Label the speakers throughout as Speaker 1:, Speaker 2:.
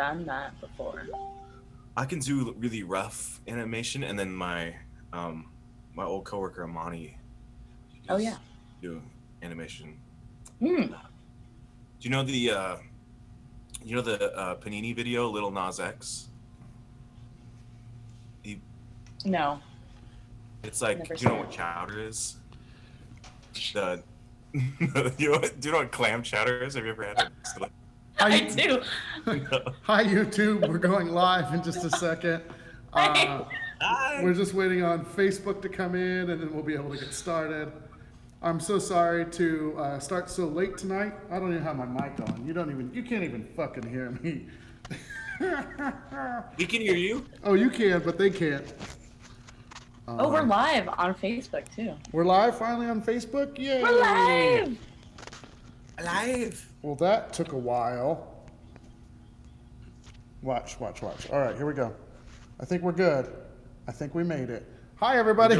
Speaker 1: done that before.
Speaker 2: I can do really rough animation, and then my my old coworker Amani
Speaker 1: Oh yeah.
Speaker 2: do animation.
Speaker 1: Hmm.
Speaker 2: Do you know the Panini video, Little Nas X? He,
Speaker 1: No.
Speaker 2: it's like,
Speaker 1: Never
Speaker 2: do you know
Speaker 1: seen
Speaker 2: what chowder is? The do you know what clam chowder is? Have you ever had it?
Speaker 1: I do.
Speaker 3: Hi, YouTube. We're going live in just a second. We're just waiting on Facebook to come in, and then we'll be able to get started. I'm so sorry to start so late tonight. I don't even have my mic on. You can't even fucking hear me.
Speaker 2: We can hear you.
Speaker 3: Oh, you can, but they can't.
Speaker 1: Oh, we're live on Facebook too.
Speaker 3: We're live finally on Facebook? Yay!
Speaker 1: We're live!
Speaker 2: Alive.
Speaker 3: Well, that took a while. Watch. All right, here we go. I think we're good. I think we made it. Hi, everybody.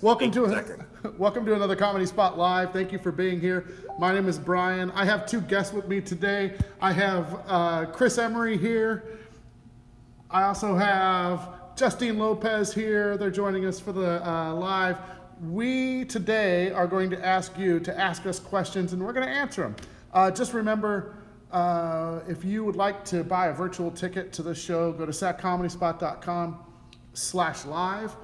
Speaker 3: welcome to another Comedy Spot Live. Thank you for being here. My name is Brian. I have two guests with me today. I have Chris Emery here. I also have Justine Lopez here. They're joining us for the live. We today are going to ask you to ask us questions, and we're going to answer them. Just remember, if you would like to buy a virtual ticket to this show, go to satcomedyspot.com/live.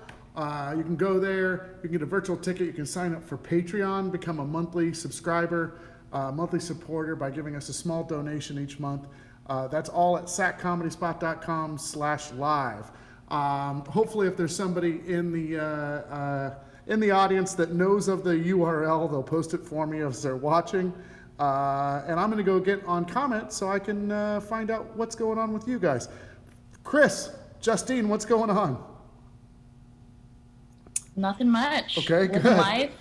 Speaker 3: You can go there, you can get a virtual ticket, you can sign up for Patreon, become a monthly subscriber, monthly supporter by giving us a small donation each month. That's all at satcomedyspot.com/live. Hopefully if there's somebody in the audience that knows of the URL, they'll post it for me as they're watching. And I'm going to go get on comments so I can find out what's going on with you guys. Chris, Justine, what's going on?
Speaker 1: Nothing much.
Speaker 3: Okay,
Speaker 1: Living
Speaker 3: good.
Speaker 1: life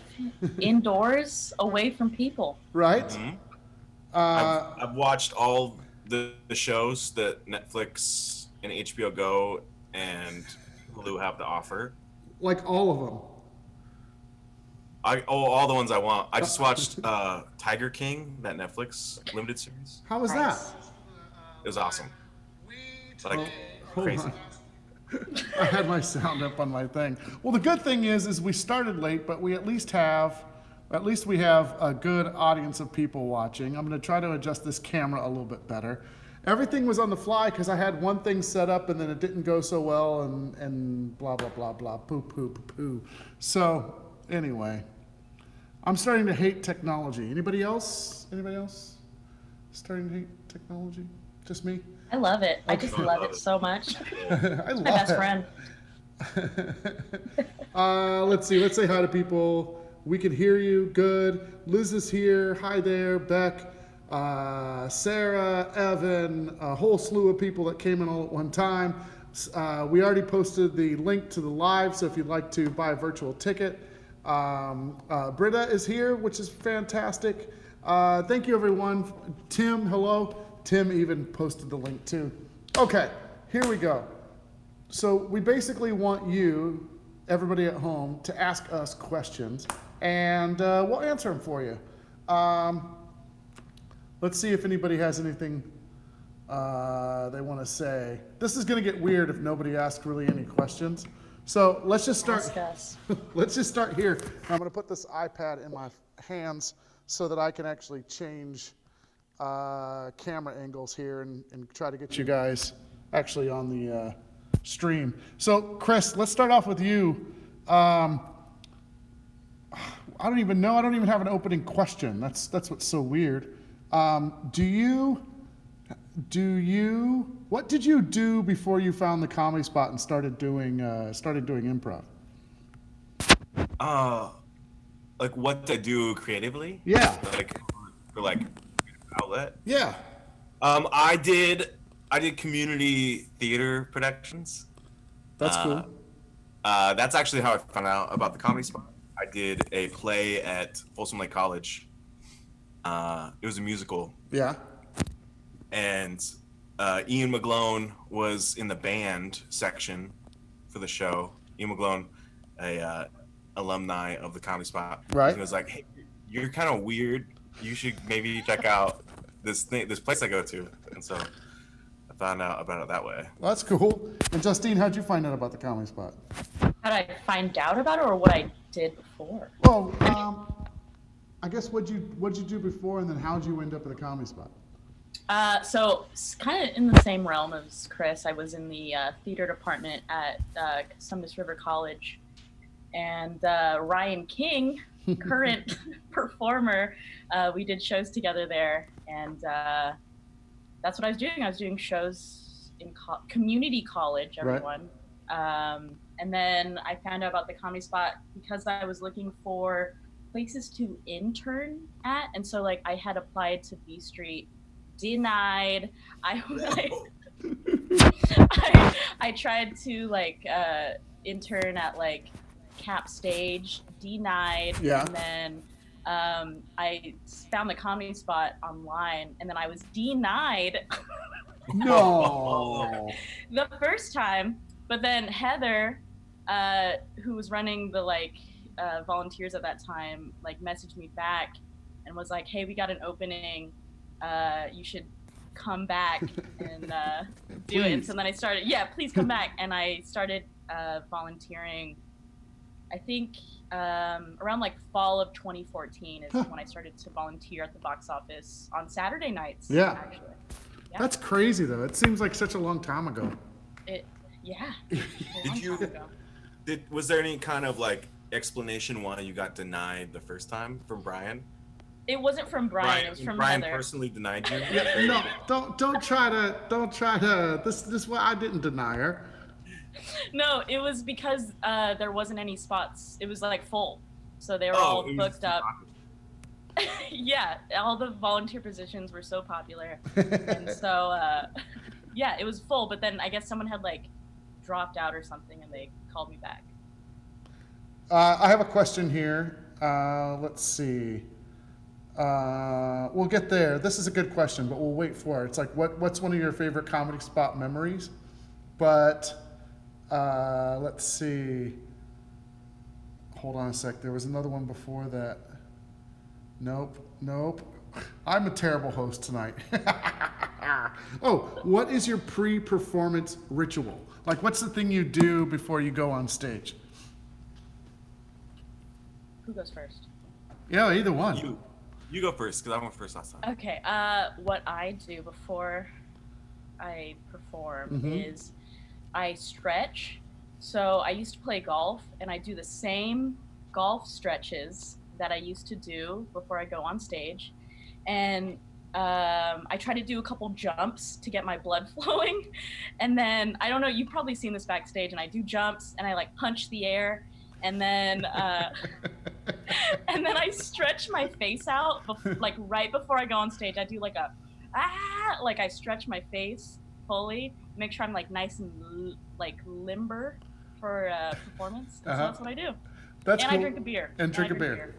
Speaker 1: indoors, away from people.
Speaker 3: Right?
Speaker 2: Mm-hmm. I've watched all the shows that Netflix and HBO Go and Hulu have to offer.
Speaker 3: Like all of them.
Speaker 2: All the ones I want. I just watched Tiger King, that Netflix limited series.
Speaker 3: How was that?
Speaker 2: It was awesome. Like
Speaker 3: Hold
Speaker 2: crazy.
Speaker 3: on. I had my sound up on my thing. Well, the good thing is we started late, but we at least we have a good audience of people watching. I'm going to try to adjust this camera a little bit better. Everything was on the fly because I had one thing set up and then it didn't go so well and blah, blah, blah, blah, poo. So anyway, I'm starting to hate technology. Anybody else? Starting to hate technology? Just me?
Speaker 1: I love it. I just love it so much.
Speaker 3: I love
Speaker 1: My best
Speaker 3: it.
Speaker 1: friend.
Speaker 3: Let's see. Let's say hi to people. We can hear you. Good. Liz is here. Hi there. Beck, Sarah, Evan, a whole slew of people that came in all at one time. We already posted the link to the live, so if you'd like to buy a virtual ticket. Britta is here, which is fantastic. Thank you, everyone. Tim, hello. Tim even posted the link too. Okay, here we go. So we basically want you, everybody at home, to ask us questions, and we'll answer them for you. Let's see if anybody has anything they want to say. This is going to get weird if nobody asks really any questions. So let's just start.
Speaker 1: Ask us.
Speaker 3: Let's just start here. I'm going to put this iPad in my hands so that I can actually change camera angles here and try to get you guys actually on the stream. So Chris, let's start off with you. I don't even know. I don't even have an opening question. That's what's so weird. What did you do before you found the Comedy Spot and started doing improv?
Speaker 2: Like what to do creatively?
Speaker 3: Yeah.
Speaker 2: Like for like outlet.
Speaker 3: Yeah.
Speaker 2: I did community theater productions.
Speaker 3: That's cool.
Speaker 2: That's actually how I found out about the Comedy Spot. I did a play at Folsom Lake College. It was a musical.
Speaker 3: Yeah.
Speaker 2: And Ian McGlone was in the band section for the show. Ian McGlone, a alumni of the Comedy Spot.
Speaker 3: Right.
Speaker 2: He was like, "Hey, you're kind of weird. You should maybe check out this place I go to." And so found out about it that way.
Speaker 3: Well, that's cool. And Justine, how'd you find out about the Comedy Spot?
Speaker 1: How did I find out about it, or what I did before?
Speaker 3: Well, I guess what'd you do before, and then how'd you end up at the Comedy Spot?
Speaker 1: So kind of in the same realm as Chris, I was in the theater department at Columbus River College, and Ryan King, current performer, we did shows together there, and that's what I was doing. I was doing shows in community college, everyone. Right. And then I found out about the Comedy Spot because I was looking for places to intern at, and so like I had applied to B Street, denied. I tried to like intern at like Cap Stage, denied. Yeah. And then I found the Comedy Spot online, and then I was denied.
Speaker 3: No.
Speaker 1: The first time, but then Heather, who was running the like volunteers at that time, like messaged me back and was like, "Hey, we got an opening. You should come back and do it." And so then I started, please come back. And I started volunteering, I think around like fall of 2014 is when I started to volunteer at the box office on Saturday nights.
Speaker 3: Yeah.
Speaker 1: Actually. Yeah.
Speaker 3: That's crazy though. It seems like such a long time ago.
Speaker 2: Was there any kind of like explanation why you got denied the first time from Brian?
Speaker 1: It wasn't from Brian. It was from
Speaker 2: Brian
Speaker 1: Heather.
Speaker 2: Personally denied you?
Speaker 3: No, don't try to. This is why I didn't deny her.
Speaker 1: No, it was because there wasn't any spots. It was like full, so they were all booked up. Yeah, all the volunteer positions were so popular, and so it was full. But then I guess someone had like dropped out or something, and they called me back.
Speaker 3: I have a question here. Let's see. We'll get there. This is a good question, but we'll wait for it. It's like, what's one of your favorite Comedy Spot memories? But let's see. Hold on a sec. There was another one before that. Nope. I'm a terrible host tonight. Oh, what is your pre-performance ritual? Like, what's the thing you do before you go on stage?
Speaker 1: Who goes first?
Speaker 3: Yeah, either one.
Speaker 2: You go first, because I went first last time.
Speaker 1: Okay. What I do before I perform is I stretch. So I used to play golf, and I do the same golf stretches that I used to do before I go on stage. And I try to do a couple jumps to get my blood flowing. And then, I don't know, you've probably seen this backstage, and I do jumps, and I like punch the air. And then and then I stretch my face out, like right before I go on stage. I do like like I stretch my face fully, make sure I'm like nice and like limber for performance. So that's what I do.
Speaker 3: That's
Speaker 1: and
Speaker 3: cool.
Speaker 1: I drink a beer.
Speaker 3: And drink a beer.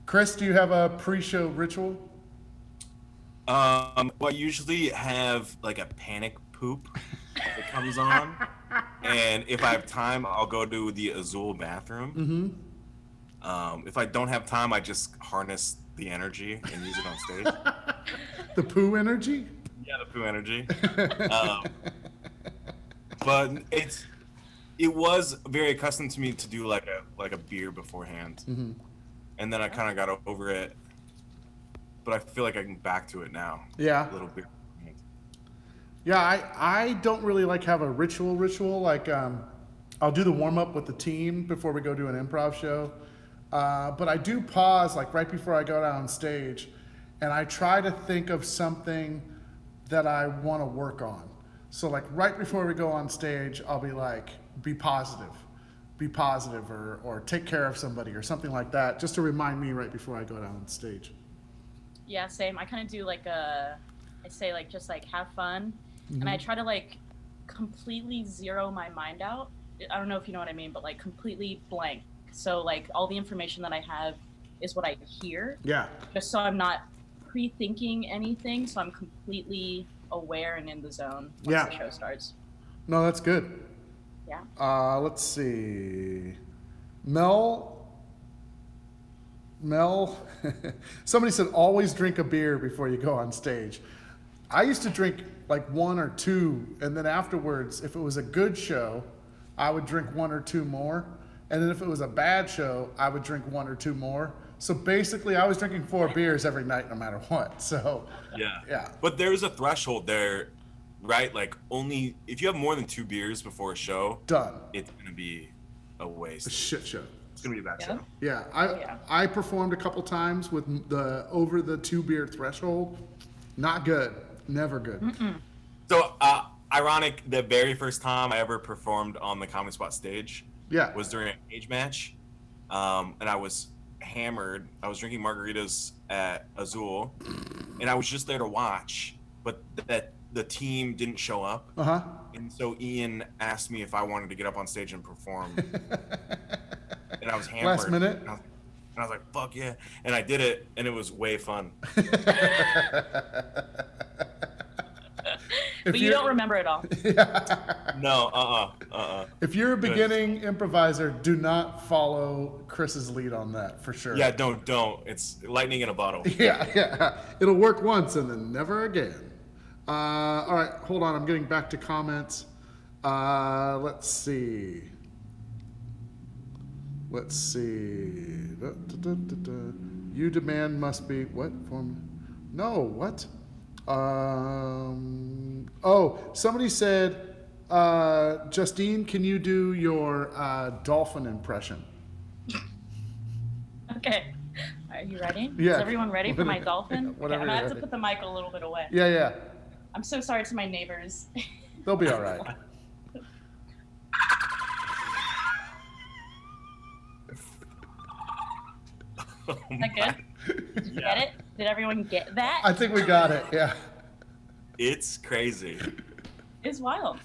Speaker 3: Chris, do you have a pre-show ritual?
Speaker 2: Well, I usually have like a panic poop that comes on. And if I have time, I'll go to the Azul bathroom. If I don't have time, I just harness the energy and use it on stage.
Speaker 3: The poo energy?
Speaker 2: Yeah, the poo energy. But it was very accustomed to me to do like a beer beforehand, and then I kind of got over it. But I feel like I can back to it now.
Speaker 3: Yeah.
Speaker 2: A little bit.
Speaker 3: Yeah, I don't really like have a ritual. Like I'll do the warm up with the team before we go do an improv show. But I do pause like right before I go down on stage, and I try to think of something that I want to work on. So like right before we go on stage, I'll be like, be positive, or take care of somebody or something like that, just to remind me right before I go down on stage.
Speaker 1: Yeah, same. I kind of do like I say like just like have fun, and I try to like completely zero my mind out. I don't know if you know what I mean, but like completely blank. So like all the information that I have is what I hear. Yeah. Just so I'm not pre-thinking anything, so I'm completely aware and in the zone once the show starts.
Speaker 3: No, that's good.
Speaker 1: Yeah.
Speaker 3: Let's see. Mel, somebody said always drink a beer before you go on stage. I used to drink like 1 or 2, and then afterwards, if it was a good show, I would drink 1 or 2 more. And then if it was a bad show, I would drink 1 or 2 more. So basically, I was drinking 4 beers every night, no matter what. So yeah.
Speaker 2: But there's a threshold there, right? Like only if you have more than 2 beers before a show,
Speaker 3: Done.
Speaker 2: it's gonna be a waste.
Speaker 3: A shit show.
Speaker 2: It's gonna be a bad show.
Speaker 3: Yeah, I performed a couple times with the over the 2 beer threshold. Not good. Never good.
Speaker 1: Mm-mm.
Speaker 2: So ironic, the very first time I ever performed on the Comedy Spot stage was during a cage match. And I was hammered. I was drinking margaritas at Azul, and I was just there to watch, but the team didn't show up. And so Ian asked me if I wanted to get up on stage and perform. And I was hammered.
Speaker 3: Last minute?
Speaker 2: And I was like, fuck yeah. And I did it, and it was way fun.
Speaker 1: But you don't remember it all.
Speaker 2: No,
Speaker 3: If you're a beginning improviser, do not follow Chris's lead on that, for sure.
Speaker 2: Yeah, don't. It's lightning in a bottle.
Speaker 3: Yeah. It'll work once and then never again. All right, hold on. I'm getting back to comments. Let's see. You demand must be what form? No, what? Somebody said, Justine, can you do your dolphin impression?
Speaker 1: Okay. Are you ready?
Speaker 3: Yeah.
Speaker 1: Is everyone ready for my dolphin? Okay,
Speaker 3: Whatever
Speaker 1: I'm gonna
Speaker 3: you're
Speaker 1: have to
Speaker 3: ready.
Speaker 1: put the mic a little bit away.
Speaker 3: Yeah.
Speaker 1: I'm so sorry to my neighbors.
Speaker 3: They'll be all right.
Speaker 1: Is that good? Did you get it? Did everyone get that?
Speaker 3: I think we got it. Yeah.
Speaker 2: It's crazy.
Speaker 1: It's wild.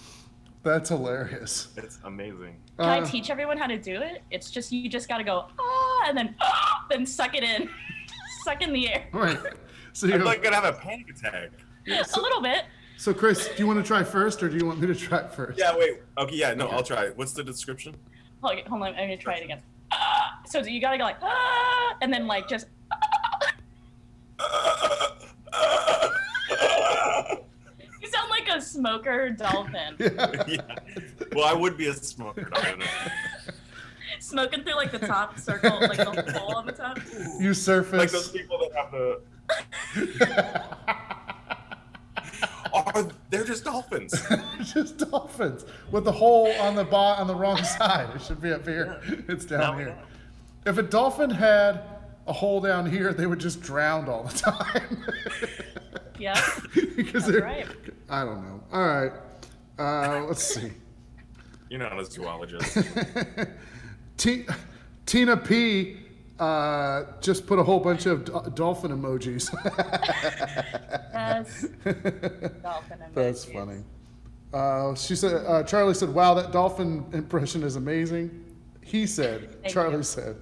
Speaker 3: That's hilarious.
Speaker 2: It's amazing.
Speaker 1: Can I teach everyone how to do it? It's just you just gotta go and then suck it in, suck in the air.
Speaker 3: All right. So
Speaker 2: I'm like gonna have a panic attack.
Speaker 1: A little bit.
Speaker 3: So Chris, do you want to try first, or do you want me to try first?
Speaker 2: Yeah. Wait. Okay. Yeah. No. I'll try. What's the description?
Speaker 1: Hold on, I'm gonna try it again. So you gotta go like and then like just. You sound like a smoker dolphin.
Speaker 2: Yeah. Well, I would be a smoker dolphin.
Speaker 1: Smoking through like the top circle, like the hole on the top.
Speaker 3: You surface.
Speaker 2: Like those people that have the. They're just dolphins.
Speaker 3: Just dolphins with the hole on the on the wrong side. It should be up here. It's down here. If a dolphin had a hole down here, they would just drown all the time.
Speaker 1: Yeah.
Speaker 3: Because
Speaker 1: That's right.
Speaker 3: I don't know. All right. Let's see.
Speaker 2: You're not a zoologist.
Speaker 3: Tina P just put a whole bunch of dolphin emojis.
Speaker 1: That's dolphin emojis.
Speaker 3: That's funny. She said, Charlie said, wow, that dolphin impression is amazing. He said, Charlie said.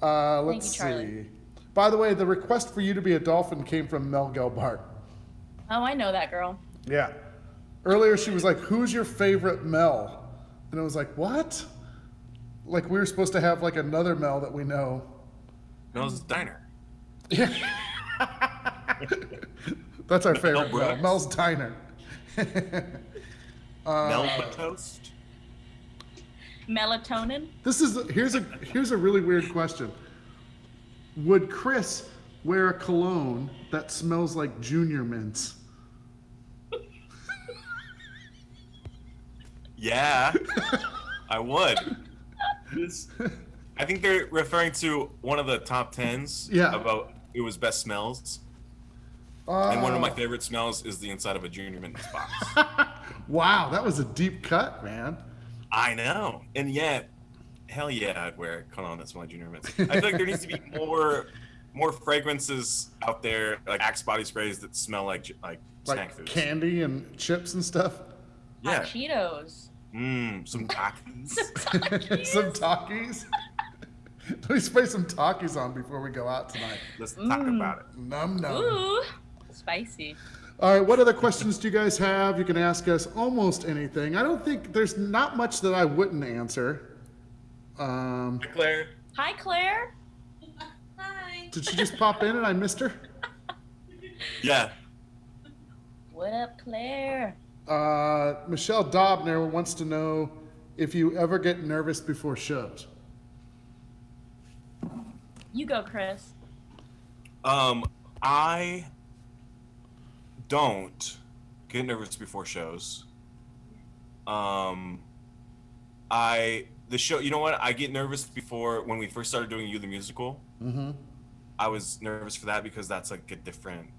Speaker 3: Let's see.
Speaker 1: Charlie.
Speaker 3: By the way, the request for you to be a dolphin came from Mel Gelbart.
Speaker 1: Oh, I know that girl.
Speaker 3: Yeah. Earlier she was like, who's your favorite Mel? And I was like, what? Like we were supposed to have like another Mel that we know.
Speaker 2: Mel's Diner.
Speaker 3: Yeah. That's our favorite Mel.
Speaker 2: Brooks.
Speaker 3: Mel's Diner.
Speaker 2: Mel Toast.
Speaker 1: Melatonin.
Speaker 3: Here's a really weird question. Would Chris wear a cologne that smells like Junior Mints?
Speaker 2: Yeah, I would. I think they're referring to one of the top 10s about it was best smells. And one of my favorite smells is the inside of a Junior Mints box.
Speaker 3: Wow, that was a deep cut, man.
Speaker 2: I know. And yet, hell yeah, I'd wear cologne that smells like Junior Mints. I feel like there needs to be more fragrances out there, like Axe body sprays that smell like snack foods.
Speaker 3: Candy and chips and stuff.
Speaker 2: Yeah.
Speaker 1: Hot Cheetos.
Speaker 2: Some Takis.
Speaker 3: Some Takis. Let me spray some Takis on before we go out tonight.
Speaker 2: Let's talk about it.
Speaker 3: Num num.
Speaker 1: Ooh, spicy.
Speaker 3: All right, what other questions do you guys have? You can ask us almost anything. I don't think there's not much that I wouldn't answer.
Speaker 2: Hi, Claire.
Speaker 1: Hi, Claire.
Speaker 4: Hi.
Speaker 3: Did she just pop in and I missed her?
Speaker 2: Yeah.
Speaker 1: What up, Claire?
Speaker 3: Michelle Dobner wants to know if you ever get nervous before shows.
Speaker 1: You go, Chris.
Speaker 2: I don't get nervous before shows. The show, you know what? I get nervous before when we first started doing You the Musical.
Speaker 3: Mm-hmm.
Speaker 2: I was nervous for that because that's like a different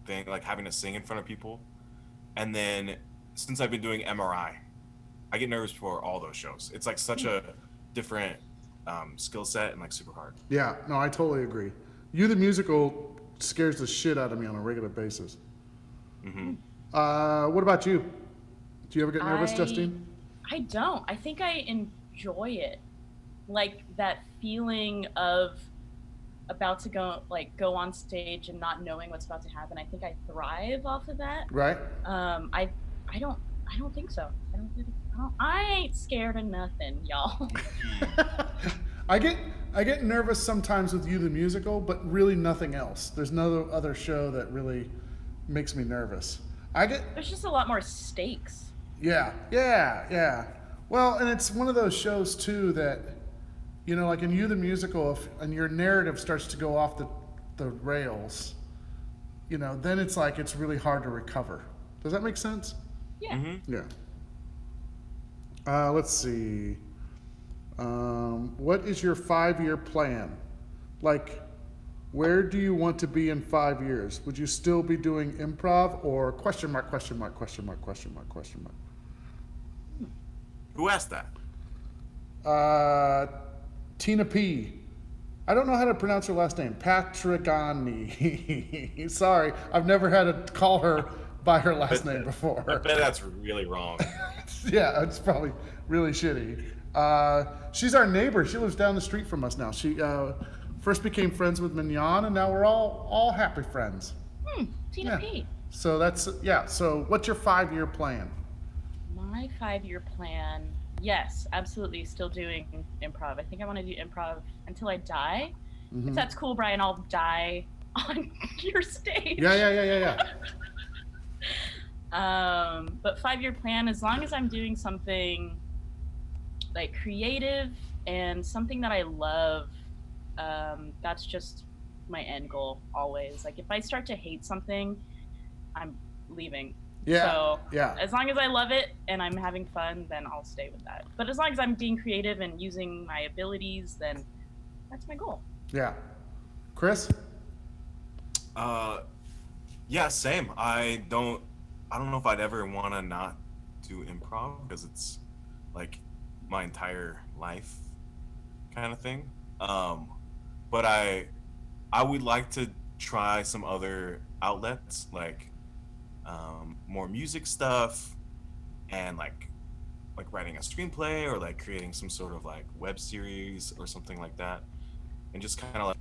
Speaker 2: thing, like having to sing in front of people. And then since I've been doing MRI, I get nervous before all those shows. It's like such a different skill set and like super hard.
Speaker 3: Yeah, no, I totally agree. You the Musical scares the shit out of me on a regular basis.
Speaker 2: Mm-hmm.
Speaker 3: What about you? Do you ever get nervous,
Speaker 1: I-
Speaker 3: Justine?
Speaker 1: I don't. I think I enjoy it. Like that feeling of about to go on stage and not knowing what's about to happen. I think I thrive off of that.
Speaker 3: Right?
Speaker 1: I don't think so. I ain't scared of nothing, y'all.
Speaker 3: I get nervous sometimes with You the Musical, but really nothing else. There's no other show that really makes me nervous.
Speaker 1: There's just a lot more stakes.
Speaker 3: Yeah. Well, and it's one of those shows too that, you know, like in You the Musical, and your narrative starts to go off the rails, you know, then it's like it's really hard to recover. Does that make sense?
Speaker 1: Yeah.
Speaker 2: Mm-hmm.
Speaker 3: Yeah. Let's see. What is your 5-year plan? Like, where do you want to be in 5 years? Would you still be doing improv or question mark?
Speaker 2: Who asked that?
Speaker 3: Tina P. I don't know how to pronounce her last name. Patrigani. Sorry, I've never had to call her by her last name before.
Speaker 2: I bet that's really wrong.
Speaker 3: Yeah, it's probably really shitty. She's our neighbor. She lives down the street from us now. She first became friends with Mignon, and now we're all happy friends.
Speaker 1: Tina P.
Speaker 3: So So what's your 5-year plan?
Speaker 1: My 5-year plan, yes, absolutely, still doing improv. I think I want to do improv until I die.
Speaker 3: Mm-hmm.
Speaker 1: If that's cool, Brian, I'll die on your stage.
Speaker 3: Yeah.
Speaker 1: But 5-year plan, as long as I'm doing something like creative and something that I love, that's just my end goal always. Like if I start to hate something, I'm leaving. So as long as I love it and I'm having fun, then I'll stay with that. But as long as I'm being creative and using my abilities, then that's my goal.
Speaker 3: Yeah. Chris?
Speaker 2: Yeah, same. I don't know if I'd ever want to not do improv because it's like my entire life kind of thing. But I would like to try some other outlets like more music stuff and like writing a screenplay or like creating some sort of like web series or something like that. And just kind of like,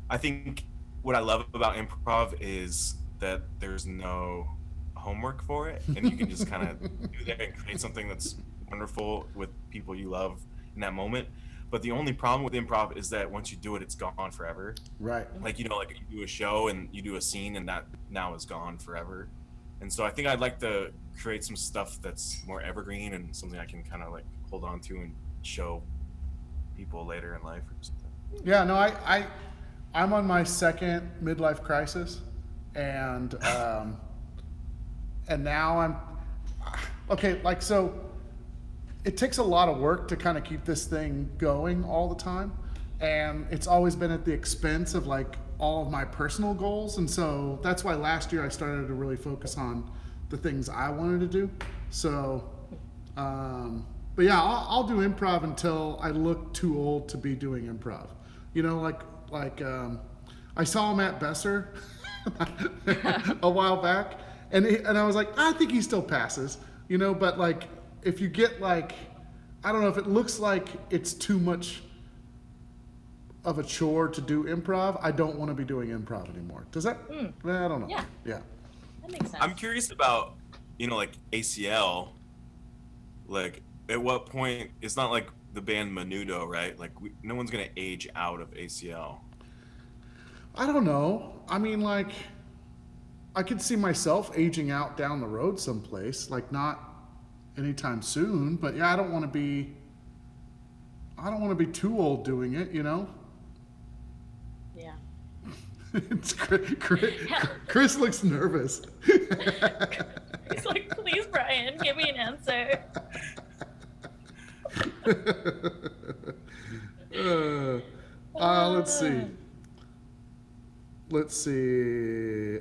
Speaker 2: I think what I love about improv is that there's no homework for it and you can just kind of do that and create something that's wonderful with people you love in that moment. But the only problem with improv is that once you do it, it's gone forever.
Speaker 3: Right.
Speaker 2: Like, you know, like you do a show and you do a scene and that now is gone forever. And so I think I'd like to create some stuff that's more evergreen and something I can kind of like hold on to and show people later in life or something.
Speaker 3: Yeah, no, I'm on my second midlife crisis, and now I'm okay. Like, so it takes a lot of work to kind of keep this thing going all the time, and it's always been at the expense of like all of my personal goals, and so that's why last year I started to really focus on the things I wanted to do. So, but yeah, I'll do improv until I look too old to be doing improv. You know, like I saw him at Besser a while back, and I was like, I think he still passes. You know, but like if you get like, I don't know, if it looks like it's too much of a chore to do improv, I don't want to be doing improv anymore. Does that? I don't know.
Speaker 1: Yeah. That makes sense.
Speaker 2: I'm curious about, you know, like ACL. Like, at what point? It's not like the band Menudo, right? Like, no one's gonna age out of ACL.
Speaker 3: I don't know. I mean, like, I could see myself aging out down the road someplace, like not anytime soon, but yeah, I don't want to be too old doing it, you know?
Speaker 1: Yeah.
Speaker 3: It's Chris looks nervous.
Speaker 1: He's like, please, Brian, give me an answer.
Speaker 3: Let's see. Let's see.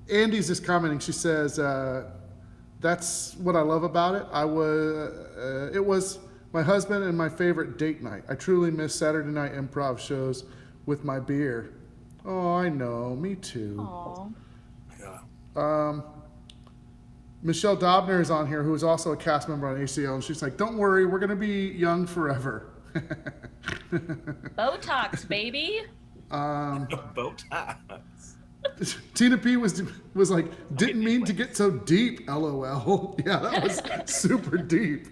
Speaker 3: Andy's just commenting. She says, "That's what I love about it. It was my husband and my favorite date night. I truly miss Saturday night improv shows with my beer." Oh, I know. Me too.
Speaker 1: Aww.
Speaker 2: Yeah.
Speaker 3: Michelle Dobner is on here, who is also a cast member on ACL, and she's like, "Don't worry, we're gonna be young forever."
Speaker 1: Botox, baby.
Speaker 2: Botox.
Speaker 3: Tina P was like, "Didn't mean to get so deep, LOL." Yeah, that was super deep.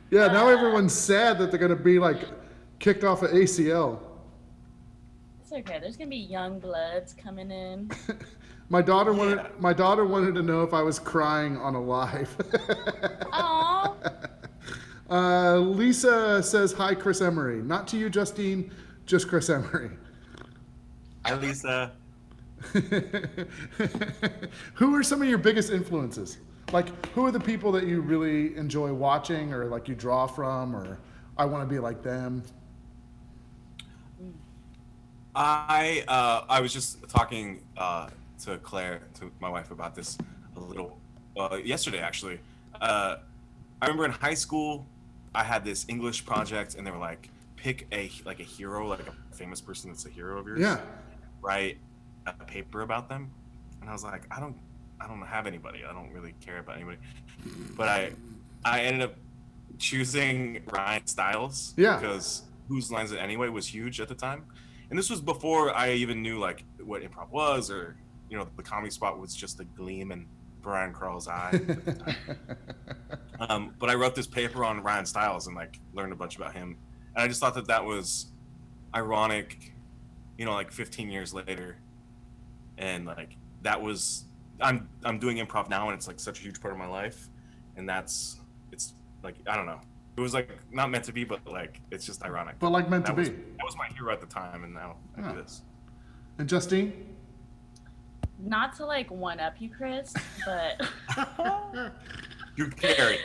Speaker 3: Yeah, now everyone's sad that they're gonna be like kicked off of ACL.
Speaker 1: It's okay. There's gonna be young bloods coming in.
Speaker 3: My daughter wanted to know if I was crying on a live.
Speaker 1: Aww.
Speaker 3: Lisa says, "Hi, Chris Emery." Not to you, Justine, just Chris Emery.
Speaker 2: Hi, Lisa.
Speaker 3: Who are some of your biggest influences? Like, who are the people that you really enjoy watching, or like you draw from, or I want to be like them?
Speaker 2: I was just talking to Claire, to my wife, about this a little yesterday, actually. I remember in high school, I had this English project, and they were like, pick a hero, like a famous person that's a hero of yours.
Speaker 3: Yeah.
Speaker 2: Write a paper about them. And I was like, I don't have anybody. I don't really care about anybody. But I ended up choosing Ryan Stiles.
Speaker 3: Yeah.
Speaker 2: Because Whose Lines It Anyway was huge at the time. And this was before I even knew like what improv was, or the comedy spot was just a gleam in Brian Carl's eye at the time. But I wrote this paper on Ryan Stiles and like learned a bunch about him. And I just thought that was ironic, like 15 years later. And like that was I'm doing improv now, and it's like such a huge part of my life. And it's like, I don't know. It was like not meant to be, but like it's just ironic.
Speaker 3: But like meant to be.
Speaker 2: That was my hero at the time, and now I do this.
Speaker 3: And Justine?
Speaker 1: Not to like one up you, Chris, but
Speaker 2: Drew Carey.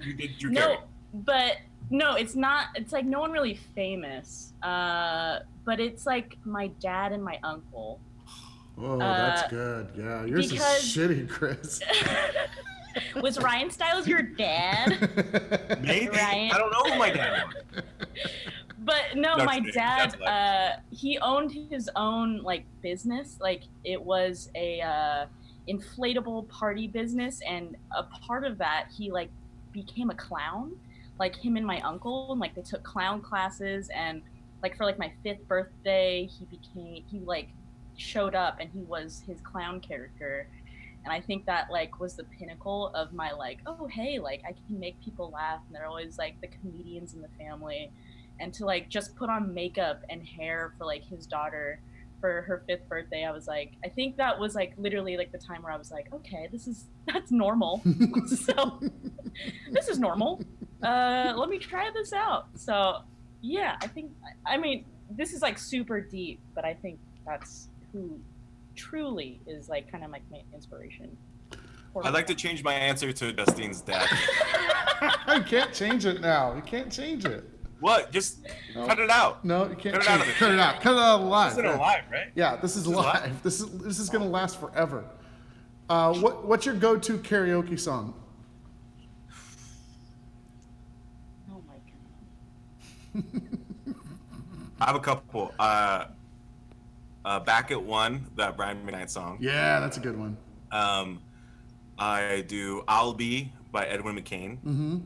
Speaker 2: You did Drew Carey.
Speaker 1: No, but no, it's not. It's like no one really famous. But it's like my dad and my uncle.
Speaker 3: Oh, that's good. Yeah, yours is shitty, Chris.
Speaker 1: Was Ryan Stiles your dad?
Speaker 2: Maybe.
Speaker 1: Ryan?
Speaker 2: I don't know who my dad was.
Speaker 1: But no, my dad, he owned his own like business. Like it was a inflatable party business, and a part of that, he like became a clown. Like him and my uncle, and like they took clown classes, and like for like my 5th birthday, he like showed up and he was his clown character. And I think that like was the pinnacle of my like, oh hey, like I can make people laugh, and they're always like the comedians in the family. And to like just put on makeup and hair for like his daughter for her 5th birthday, I was like, I think that was like literally like the time where I was like, okay, that's normal. So this is normal. Let me try this out. So yeah, I mean this is like super deep, but I think that's who truly is like kind of like my inspiration.
Speaker 2: I'd like to change my answer to Justine's dad.
Speaker 3: You can't change it now. You can't change it.
Speaker 2: What? Just cut it out.
Speaker 3: No, you can't.
Speaker 2: Cut it out.
Speaker 3: Cut it out live.
Speaker 2: This isn't live, right?
Speaker 3: Yeah, this is live. This is gonna last forever. What's your go-to karaoke song?
Speaker 1: Oh my god.
Speaker 2: I have a couple. Back at One, that Brian McKnight song.
Speaker 3: Yeah, that's a good one.
Speaker 2: I do I'll Be by Edwin McCain.
Speaker 3: Mm-hmm.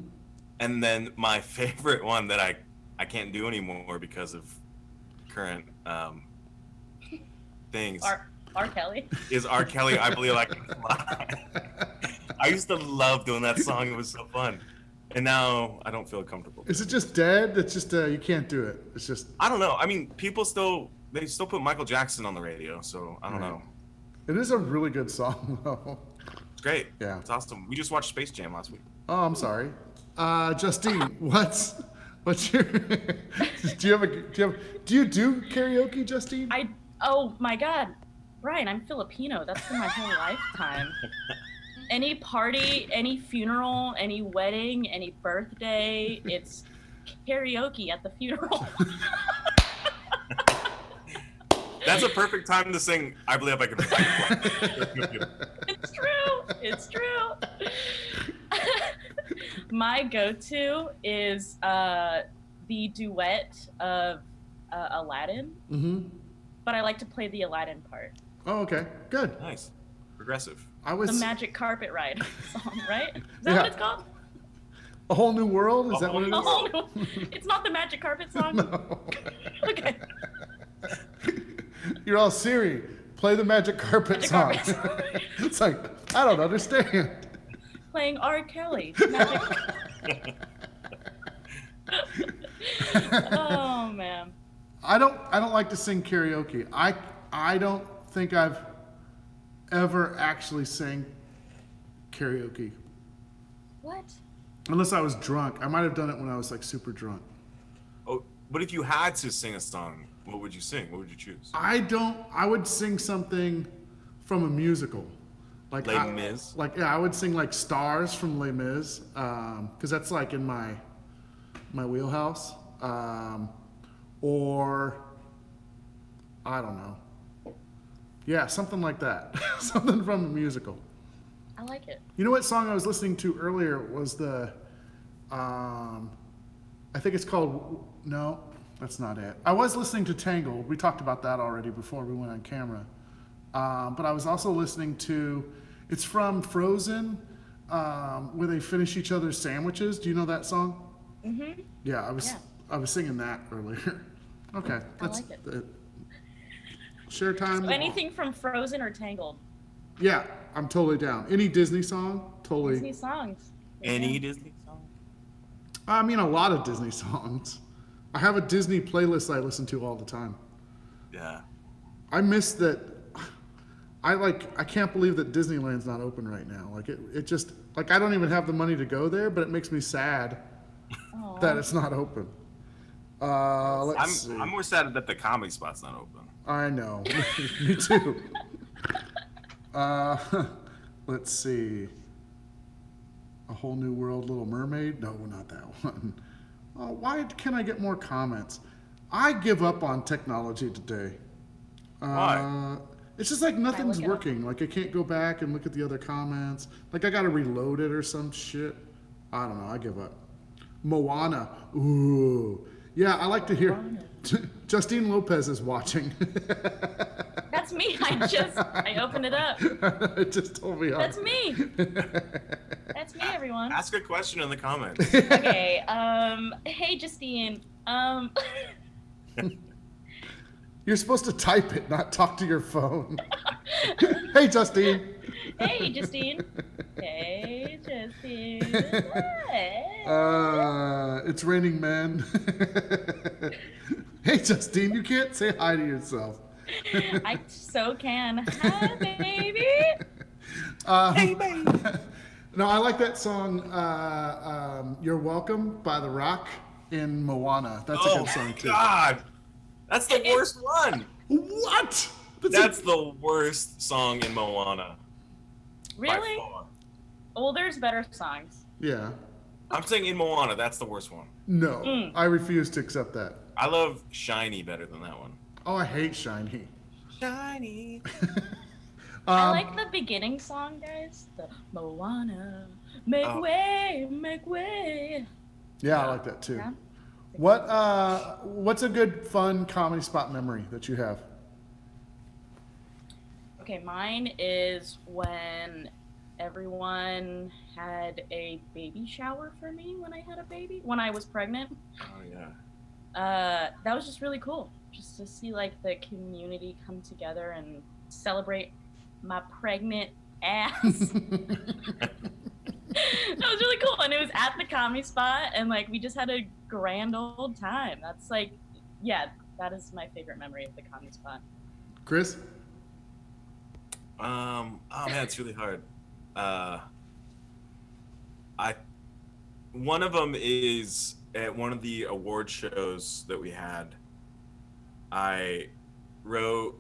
Speaker 2: And then my favorite one that I can't do anymore because of current things
Speaker 1: R. Kelly
Speaker 2: is R. Kelly, I Believe I Can Fly. I used to love doing that song. It was so fun. And now I don't feel comfortable.
Speaker 3: Is it just dead? It's just you can't do it. It's just.
Speaker 2: I don't know. I mean, people still put Michael Jackson on the radio, so I don't know.
Speaker 3: It is a really good song, though.
Speaker 2: It's great.
Speaker 3: Yeah.
Speaker 2: It's awesome. We just watched Space Jam last week.
Speaker 3: Oh, I'm sorry. Justine, what's your? do you do karaoke, Justine?
Speaker 1: Oh my God, Brian, I'm Filipino. That's for my whole lifetime. Any party, any funeral, any wedding, any birthday, it's karaoke at the funeral.
Speaker 2: That's a perfect time to sing I Believe I Can Fly.
Speaker 1: It's true. It's true. My go-to is the duet of Aladdin. Mm-hmm. But I like to play the Aladdin part.
Speaker 3: Oh, okay. Good.
Speaker 2: Nice. Progressive.
Speaker 1: The Magic Carpet Ride song, right? Is that what it's called?
Speaker 3: A Whole New World? Is that what it is?
Speaker 1: It's not the Magic Carpet song?
Speaker 3: No.
Speaker 1: Okay.
Speaker 3: You're all Siri, play the Magic Carpet song. It's like, I don't understand.
Speaker 1: Playing R. Kelly. Magic. Oh man.
Speaker 3: I don't like to sing karaoke. I don't think I've ever actually sang karaoke.
Speaker 1: What?
Speaker 3: Unless I was drunk. I might have done it when I was like super drunk.
Speaker 2: Oh, but if you had to sing a song, what would you sing? What would you choose?
Speaker 3: I would sing something from a musical. Like
Speaker 2: Les Mis?
Speaker 3: I would sing like Stars from Les Mis, because that's like in my wheelhouse. Or I don't know. Yeah, something like that. Something from a musical.
Speaker 1: I like it.
Speaker 3: You know what song I was listening to earlier was the, I think it's called, no, that's not it. I was listening to Tangled. We talked about that already before we went on camera. But I was also listening to, it's from Frozen, where they finish each other's sandwiches. Do you know that song? Mm-hmm. Yeah, I was singing that earlier. Okay, that's
Speaker 1: I like it.
Speaker 3: Share time.
Speaker 1: So anything from Frozen or Tangled?
Speaker 3: Yeah, I'm totally down. Any Disney song, totally.
Speaker 1: Disney songs.
Speaker 2: Any Disney song?
Speaker 3: I mean, a lot of Disney songs. I have a Disney playlist I listen to all the time.
Speaker 2: Yeah.
Speaker 3: I miss that. I can't believe that Disneyland's not open right now. Like it just, like I don't even have the money to go there, but it makes me sad that it's not open. Let's see.
Speaker 2: I'm more sad that the comedy spot's not open.
Speaker 3: I know. Me too. Let's see. A Whole New World, Little Mermaid? No, not that one. Why can't I get more comments? I give up on technology today.
Speaker 2: Why?
Speaker 3: It's just like nothing's working. Like I can't go back and look at the other comments. Like I gotta reload it or some shit. I don't know. I give up. Moana. Ooh. Yeah, I like to hear. Justine Lopez is watching.
Speaker 1: That's me. I opened it up.
Speaker 3: It just told me.
Speaker 1: That's me. That's me, everyone.
Speaker 2: Ask a question in the comments.
Speaker 1: Okay. Hey, Justine.
Speaker 3: You're supposed to type it, not talk to your phone. Hey, Justine.
Speaker 1: Hey, Justine. Hey, Justine. Hey.
Speaker 3: It's raining men. Hey, Justine, you can't say hi to yourself.
Speaker 1: I so can. Hi, baby.
Speaker 2: Hey, baby.
Speaker 3: No, I like that song, You're Welcome by The Rock in Moana. That's a good song, too.
Speaker 2: God. That's the worst one.
Speaker 3: What?
Speaker 2: That's the worst song in Moana.
Speaker 1: Really? Well, there's better songs.
Speaker 3: Yeah.
Speaker 2: I'm saying in Moana, that's the worst one.
Speaker 3: No, I refuse to accept that.
Speaker 2: I love Shiny better than that one.
Speaker 3: Oh, I hate Shiny.
Speaker 2: Shiny.
Speaker 1: I like the beginning song, guys. The Moana, make way, make way.
Speaker 3: Yeah, I like that too.
Speaker 1: Yeah.
Speaker 3: What's a good fun comedy spot memory that you have?
Speaker 1: Okay, mine is when everyone had a baby shower for me when I had a baby, when I was pregnant.
Speaker 2: Oh yeah.
Speaker 1: That was just really cool, just to see like the community come together and celebrate my pregnant ass. That was really cool, and it was at the Comedy Spot, and like we just had a grand old time. That's like, yeah, that is my favorite memory of the Comedy Spot.
Speaker 3: Chris?
Speaker 2: Oh man, it's really hard. One of them is at one of the award shows that we had. I wrote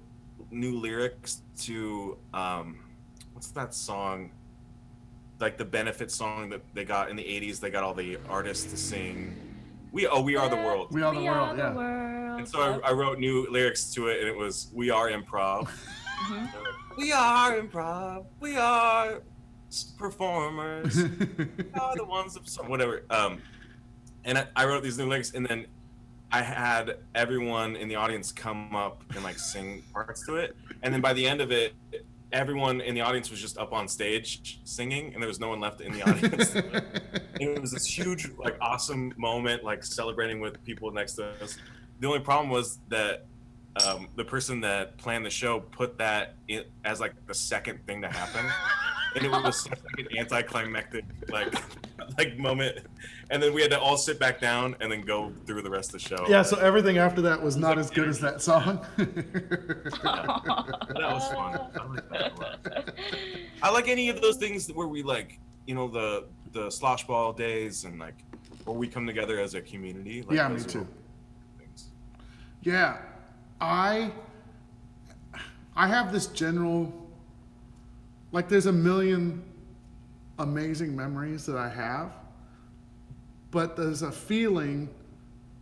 Speaker 2: new lyrics to what's that song? Like the benefit song that they got in the 80s. They got all the artists to sing. We are the world.
Speaker 3: We are the world, yeah.
Speaker 2: And so I wrote new lyrics to it, and it was "We are improv." We are improv. We are performers. We are the ones of whatever. And I wrote these new lyrics, and then I had everyone in the audience come up and like sing parts to it, and then by the end of it, everyone in the audience was just up on stage singing, and there was no one left in the audience. It was this huge, like, awesome moment, like celebrating with people next to us. The only problem was that the person that planned the show put that in as like the second thing to happen, and it was such like an anticlimactic like moment. And then we had to all sit back down and then go through the rest of the show.
Speaker 3: Yeah, so everything after that was not as good as that song.
Speaker 2: That was fun. I like that a lot. I like any of those things where we like, you know, the slosh ball days and like where we come together as a community. Like,
Speaker 3: yeah, me too. Yeah, I have this general, like there's a million amazing memories that I have, but there's a feeling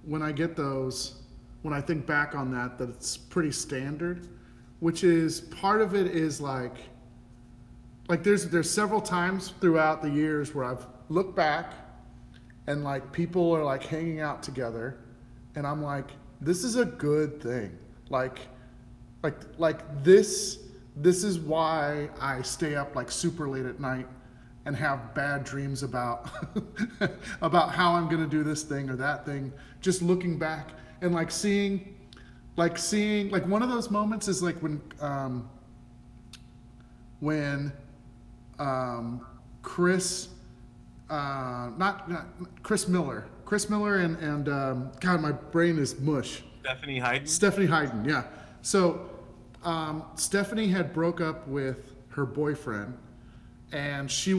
Speaker 3: when I get those, when I think back on that it's pretty standard, which is part of it is like there's several times throughout the years where I've looked back and like people are like hanging out together and I'm like, this is a good thing. Like this is why I stay up like super late at night and have bad dreams about about how I'm gonna do this thing or that thing. Just looking back and like seeing like one of those moments is like when Chris Chris Miller and God, my brain is mush. Stephanie Hayden, yeah. So Stephanie had broke up with her boyfriend, and she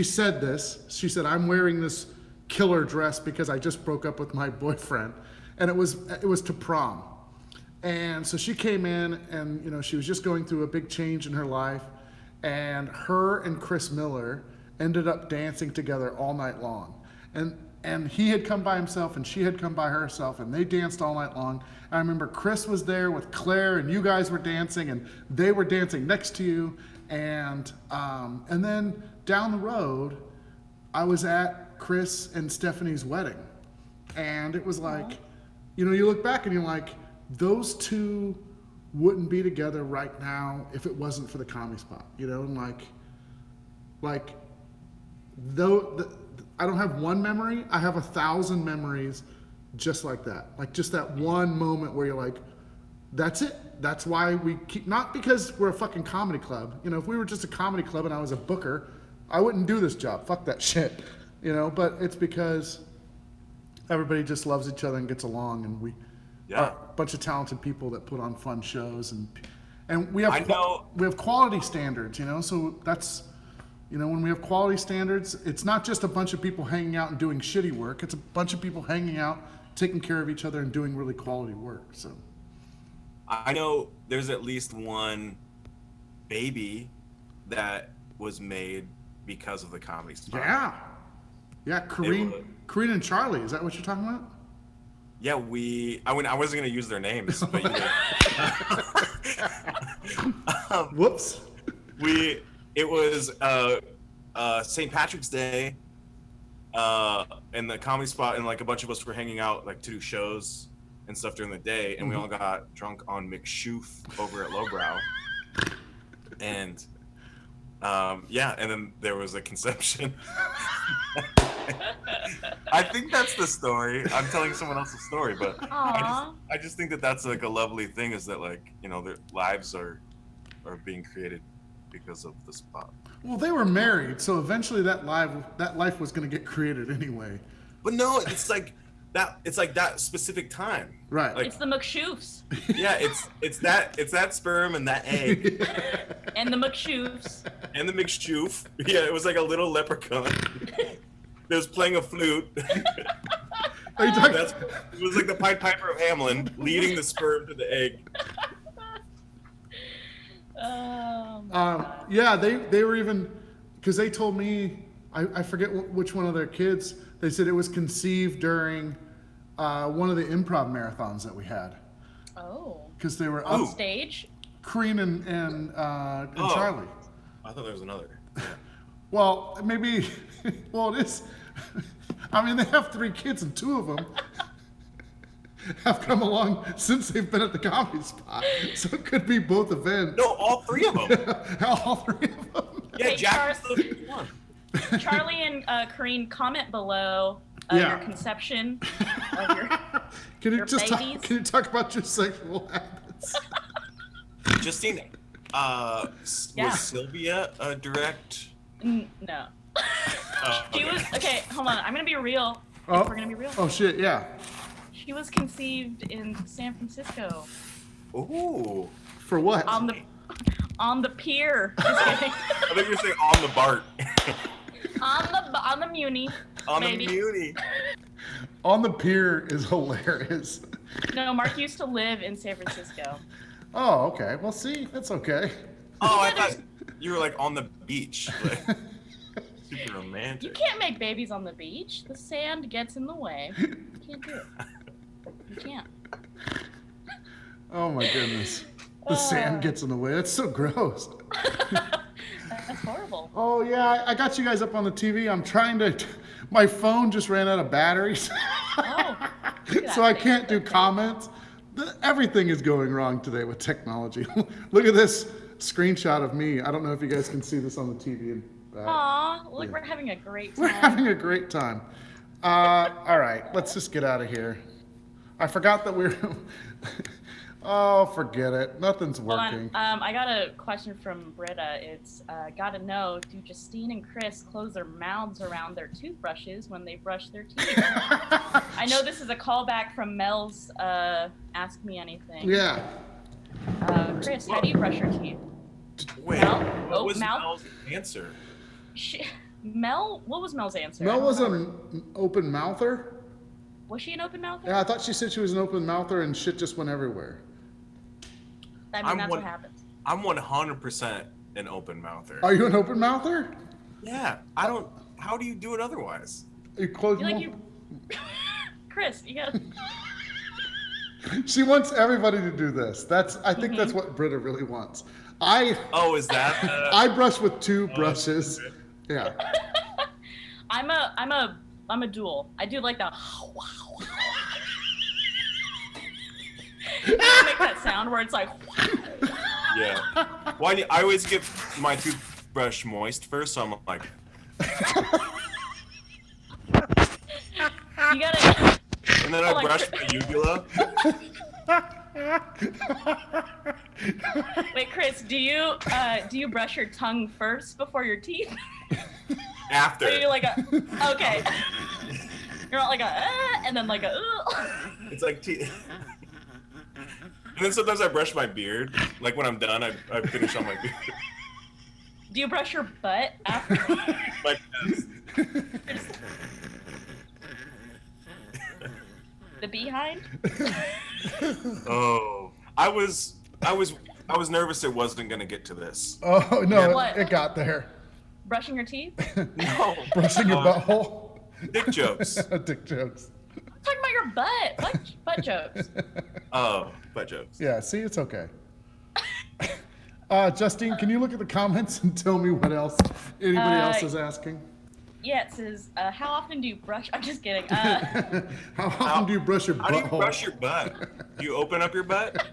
Speaker 3: said this. She said, "I'm wearing this killer dress because I just broke up with my boyfriend," and it was to prom. And so she came in, and you know she was just going through a big change in her life, and her and Chris Miller ended up dancing together all night long, and he had come by himself and she had come by herself and they danced all night long. And I remember Chris was there with Claire and you guys were dancing and they were dancing next to you. And then down the road, I was at Chris and Stephanie's wedding. And it was like, you know, you look back and you're like, those two wouldn't be together right now if it wasn't for the Comedy Spot, you know? And like though I don't have one memory, I have 1,000 memories just like that. Like just that one moment where you're like, that's it. That's why we keep, not because we're a fucking comedy club. You know, if we were just a comedy club and I was a booker, I wouldn't do this job. Fuck that shit. You know, but it's because everybody just loves each other and gets along, and we are a bunch of talented people that put on fun shows, and we have quality standards, you know, so that's, you know, when we have quality standards, it's not just a bunch of people hanging out and doing shitty work. It's a bunch of people hanging out, taking care of each other, and doing really quality work. So,
Speaker 2: I know there's at least one baby that was made because of the Comedy Spot. Yeah, Kareen and Charlie. Is that what you're talking about?
Speaker 3: Yeah,
Speaker 2: I wasn't gonna use their names, but
Speaker 3: whoops.
Speaker 2: It was St. Patrick's Day, and the Comedy Spot, and like a bunch of us were hanging out like to do shows and stuff during the day, and we all got drunk on McShoof over at Lowbrow, and and then there was a conception. I think that's the story. I'm telling someone else's story, but I just think that that's like a lovely thing, is that like, you know, their lives are being created. because of the spot.
Speaker 3: Well, they were married, so eventually that life was going to get created anyway.
Speaker 2: But no, it's like that. It's like that specific time.
Speaker 3: Right.
Speaker 2: Like,
Speaker 1: It's the McShoofs.
Speaker 2: yeah, it's that sperm and that egg
Speaker 1: And the McShoofs.
Speaker 2: and the McShoof. Yeah, it was like a little leprechaun that was playing a flute.
Speaker 3: Are you talking?
Speaker 2: It was like the Pied Piper of Hamelin leading the sperm to the egg.
Speaker 1: Oh, my God.
Speaker 3: Yeah, they were even, because they told me, I forget which one of their kids, they said it was conceived during one of the improv marathons that we had.
Speaker 1: Oh.
Speaker 3: Because they were
Speaker 1: On stage?
Speaker 3: Kareen and Charlie.
Speaker 2: I thought there was another. Yeah.
Speaker 3: Well, maybe, well, it is. I mean, they have 3 kids and 2 of them have come along since they've been at the Comedy Spot. So it could be both events.
Speaker 2: No, all 3 of them.
Speaker 3: All 3 of them.
Speaker 2: Yeah,
Speaker 1: Hey,
Speaker 2: Jack was the one.
Speaker 1: Charlie and Kareen, comment below your conception of your
Speaker 3: Can you
Speaker 1: your
Speaker 3: just
Speaker 1: babies?
Speaker 3: can you talk about your sexual habits?
Speaker 2: Justine,
Speaker 1: Yeah.
Speaker 2: was Sylvia a direct?
Speaker 1: No. She was, okay, hold on. I'm going to be real.
Speaker 3: Oh.
Speaker 1: We're going to be real.
Speaker 3: Oh shit, yeah.
Speaker 1: She was conceived in San Francisco
Speaker 2: Ooh.
Speaker 3: For what?
Speaker 1: on the pier. Just kidding.
Speaker 2: I think you're saying on the BART.
Speaker 1: on the Muni.
Speaker 2: On
Speaker 1: maybe.
Speaker 2: the Muni.
Speaker 3: On the Pier is hilarious.
Speaker 1: No, Mark used to live in San Francisco.
Speaker 3: Oh, okay. Well, see, that's okay.
Speaker 2: Oh, I
Speaker 1: Yeah,
Speaker 2: thought you were like on the beach. Like, super romantic.
Speaker 1: You can't make babies on the beach. The sand gets in the way. You can't do it. You can't.
Speaker 3: Oh my goodness. The sand gets in the way. That's so gross.
Speaker 1: That's horrible.
Speaker 3: Oh yeah, I got you guys up on the TV. I'm trying to. My phone just ran out of batteries,
Speaker 1: Oh. Look at
Speaker 3: so
Speaker 1: that
Speaker 3: I
Speaker 1: thing.
Speaker 3: can't do comments. Everything is going wrong today with technology. Look at this screenshot of me. I don't know if you guys can see this on the TV.
Speaker 1: Aw, look, we're having a great
Speaker 3: We're
Speaker 1: time.
Speaker 3: having a great time. All right, let's just get out of here. I forgot that we're. Oh, forget it. Nothing's
Speaker 1: Hold on.
Speaker 3: working.
Speaker 1: I got a question from Britta. It's gotta know, do Justine and Chris close their mouths around their toothbrushes when they brush their teeth? I know this is a callback from Mel's Ask Me Anything.
Speaker 3: Yeah.
Speaker 1: Chris, how do you brush your teeth?
Speaker 2: Wait,
Speaker 1: Mel?
Speaker 2: what
Speaker 1: Oh,
Speaker 2: was
Speaker 1: Mel?
Speaker 2: Mel's answer?
Speaker 1: Mel, what was Mel's answer?
Speaker 3: Mel
Speaker 1: I don't
Speaker 3: was
Speaker 1: remember.
Speaker 3: an open mouther.
Speaker 1: Was she an open mouth?
Speaker 3: Yeah, I thought she said she was an open mouther and shit just went everywhere.
Speaker 1: I mean,
Speaker 2: I'm
Speaker 1: that's
Speaker 2: one-
Speaker 1: what happens.
Speaker 2: I'm 100% an open mouther.
Speaker 3: Are you an open mouther?
Speaker 2: Yeah, I don't. How do you do it otherwise?
Speaker 3: You close
Speaker 1: You like
Speaker 3: your
Speaker 1: you, Chris, you gotta.
Speaker 3: She wants everybody to do this. I think that's what Britta really wants.
Speaker 2: Oh, is that?
Speaker 3: I brush with 2 brushes.
Speaker 2: okay.
Speaker 3: Yeah.
Speaker 1: I'm a dual. I do like the. I make that sound where it's like.
Speaker 2: Yeah. Why? I always get my toothbrush moist first, so I'm like,
Speaker 1: You gotta.
Speaker 2: and then
Speaker 1: Oh,
Speaker 2: I
Speaker 1: like
Speaker 2: brush my uvula.
Speaker 1: Wait, Chris, do you brush your tongue first before your teeth?
Speaker 2: After.
Speaker 1: Or are you like a okay? You're not like a and then like a.
Speaker 2: It's like and then sometimes I brush my beard. Like when I'm done, I finish on my beard.
Speaker 1: Do you brush your butt after?
Speaker 2: My chest.
Speaker 1: The behind?
Speaker 2: Oh, I was nervous it wasn't gonna get to this.
Speaker 3: Oh no,
Speaker 1: What?
Speaker 3: it got there.
Speaker 1: Brushing your teeth?
Speaker 2: No.
Speaker 3: Brushing your butthole.
Speaker 2: Dick jokes.
Speaker 3: Dick jokes.
Speaker 1: I'm talking about your butt. Butt jokes.
Speaker 2: Oh, butt jokes.
Speaker 3: Yeah, see, it's okay. Justine, can you look at the comments and tell me what else anybody else is asking?
Speaker 1: Yeah, it says, how often do you brush? I'm just kidding.
Speaker 3: How often do you brush your
Speaker 2: How do you
Speaker 3: butthole?
Speaker 2: brush your butt? Do you open up your butt?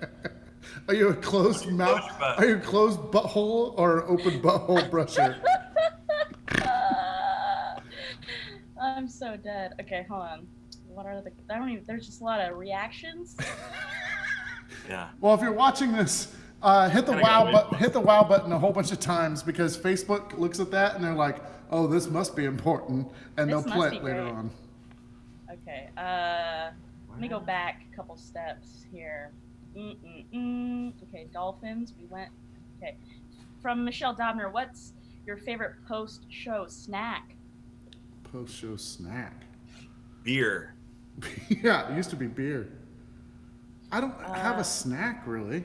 Speaker 3: Are you a closed mouth?
Speaker 2: your butt?
Speaker 3: Are you a closed butthole or an open butthole brusher?
Speaker 1: I'm so dead. Okay, hold on. What are the? I don't even. There's just a lot of reactions.
Speaker 2: Yeah.
Speaker 3: Well, if you're watching this Hit the wow button a whole bunch of times because Facebook looks at that and they're like, "Oh, this must be important," and they'll play it later on.
Speaker 1: Okay. Let me go back a couple steps here. Okay, Dolphins. We went. Okay. From Michelle Dobner, what's your favorite post-show snack?
Speaker 3: Post-show snack.
Speaker 2: Beer.
Speaker 3: Yeah, it used to be beer. I don't have a snack really.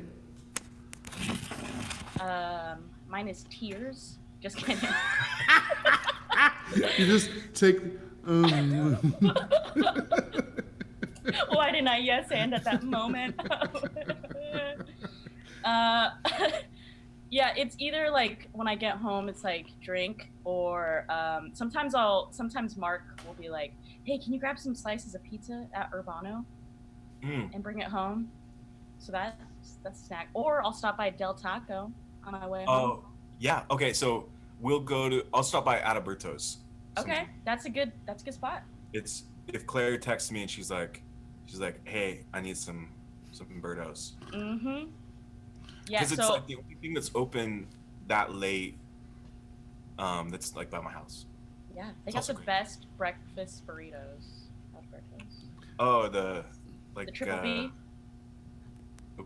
Speaker 1: Mine is tears. Just kidding.
Speaker 3: You just take.
Speaker 1: Why didn't I yes and at that moment? Yeah, it's either like when I get home, it's like drink, or sometimes Mark will be like, "Hey, can you grab some slices of pizza at Urbano and bring it home?" So that's a snack. Or I'll stop by Del Taco on my way home.
Speaker 2: Oh, yeah. Okay, so I'll stop by Adalberto's.
Speaker 1: Okay, that's a good spot.
Speaker 2: It's if Claire texts me and she's like, "Hey, I need some burritos."
Speaker 1: Mm-hmm. Yeah,
Speaker 2: because it's like the only thing that's open that late. That's like by my house.
Speaker 1: Yeah, they got the best breakfast burritos.
Speaker 2: Oh, the
Speaker 1: triple B.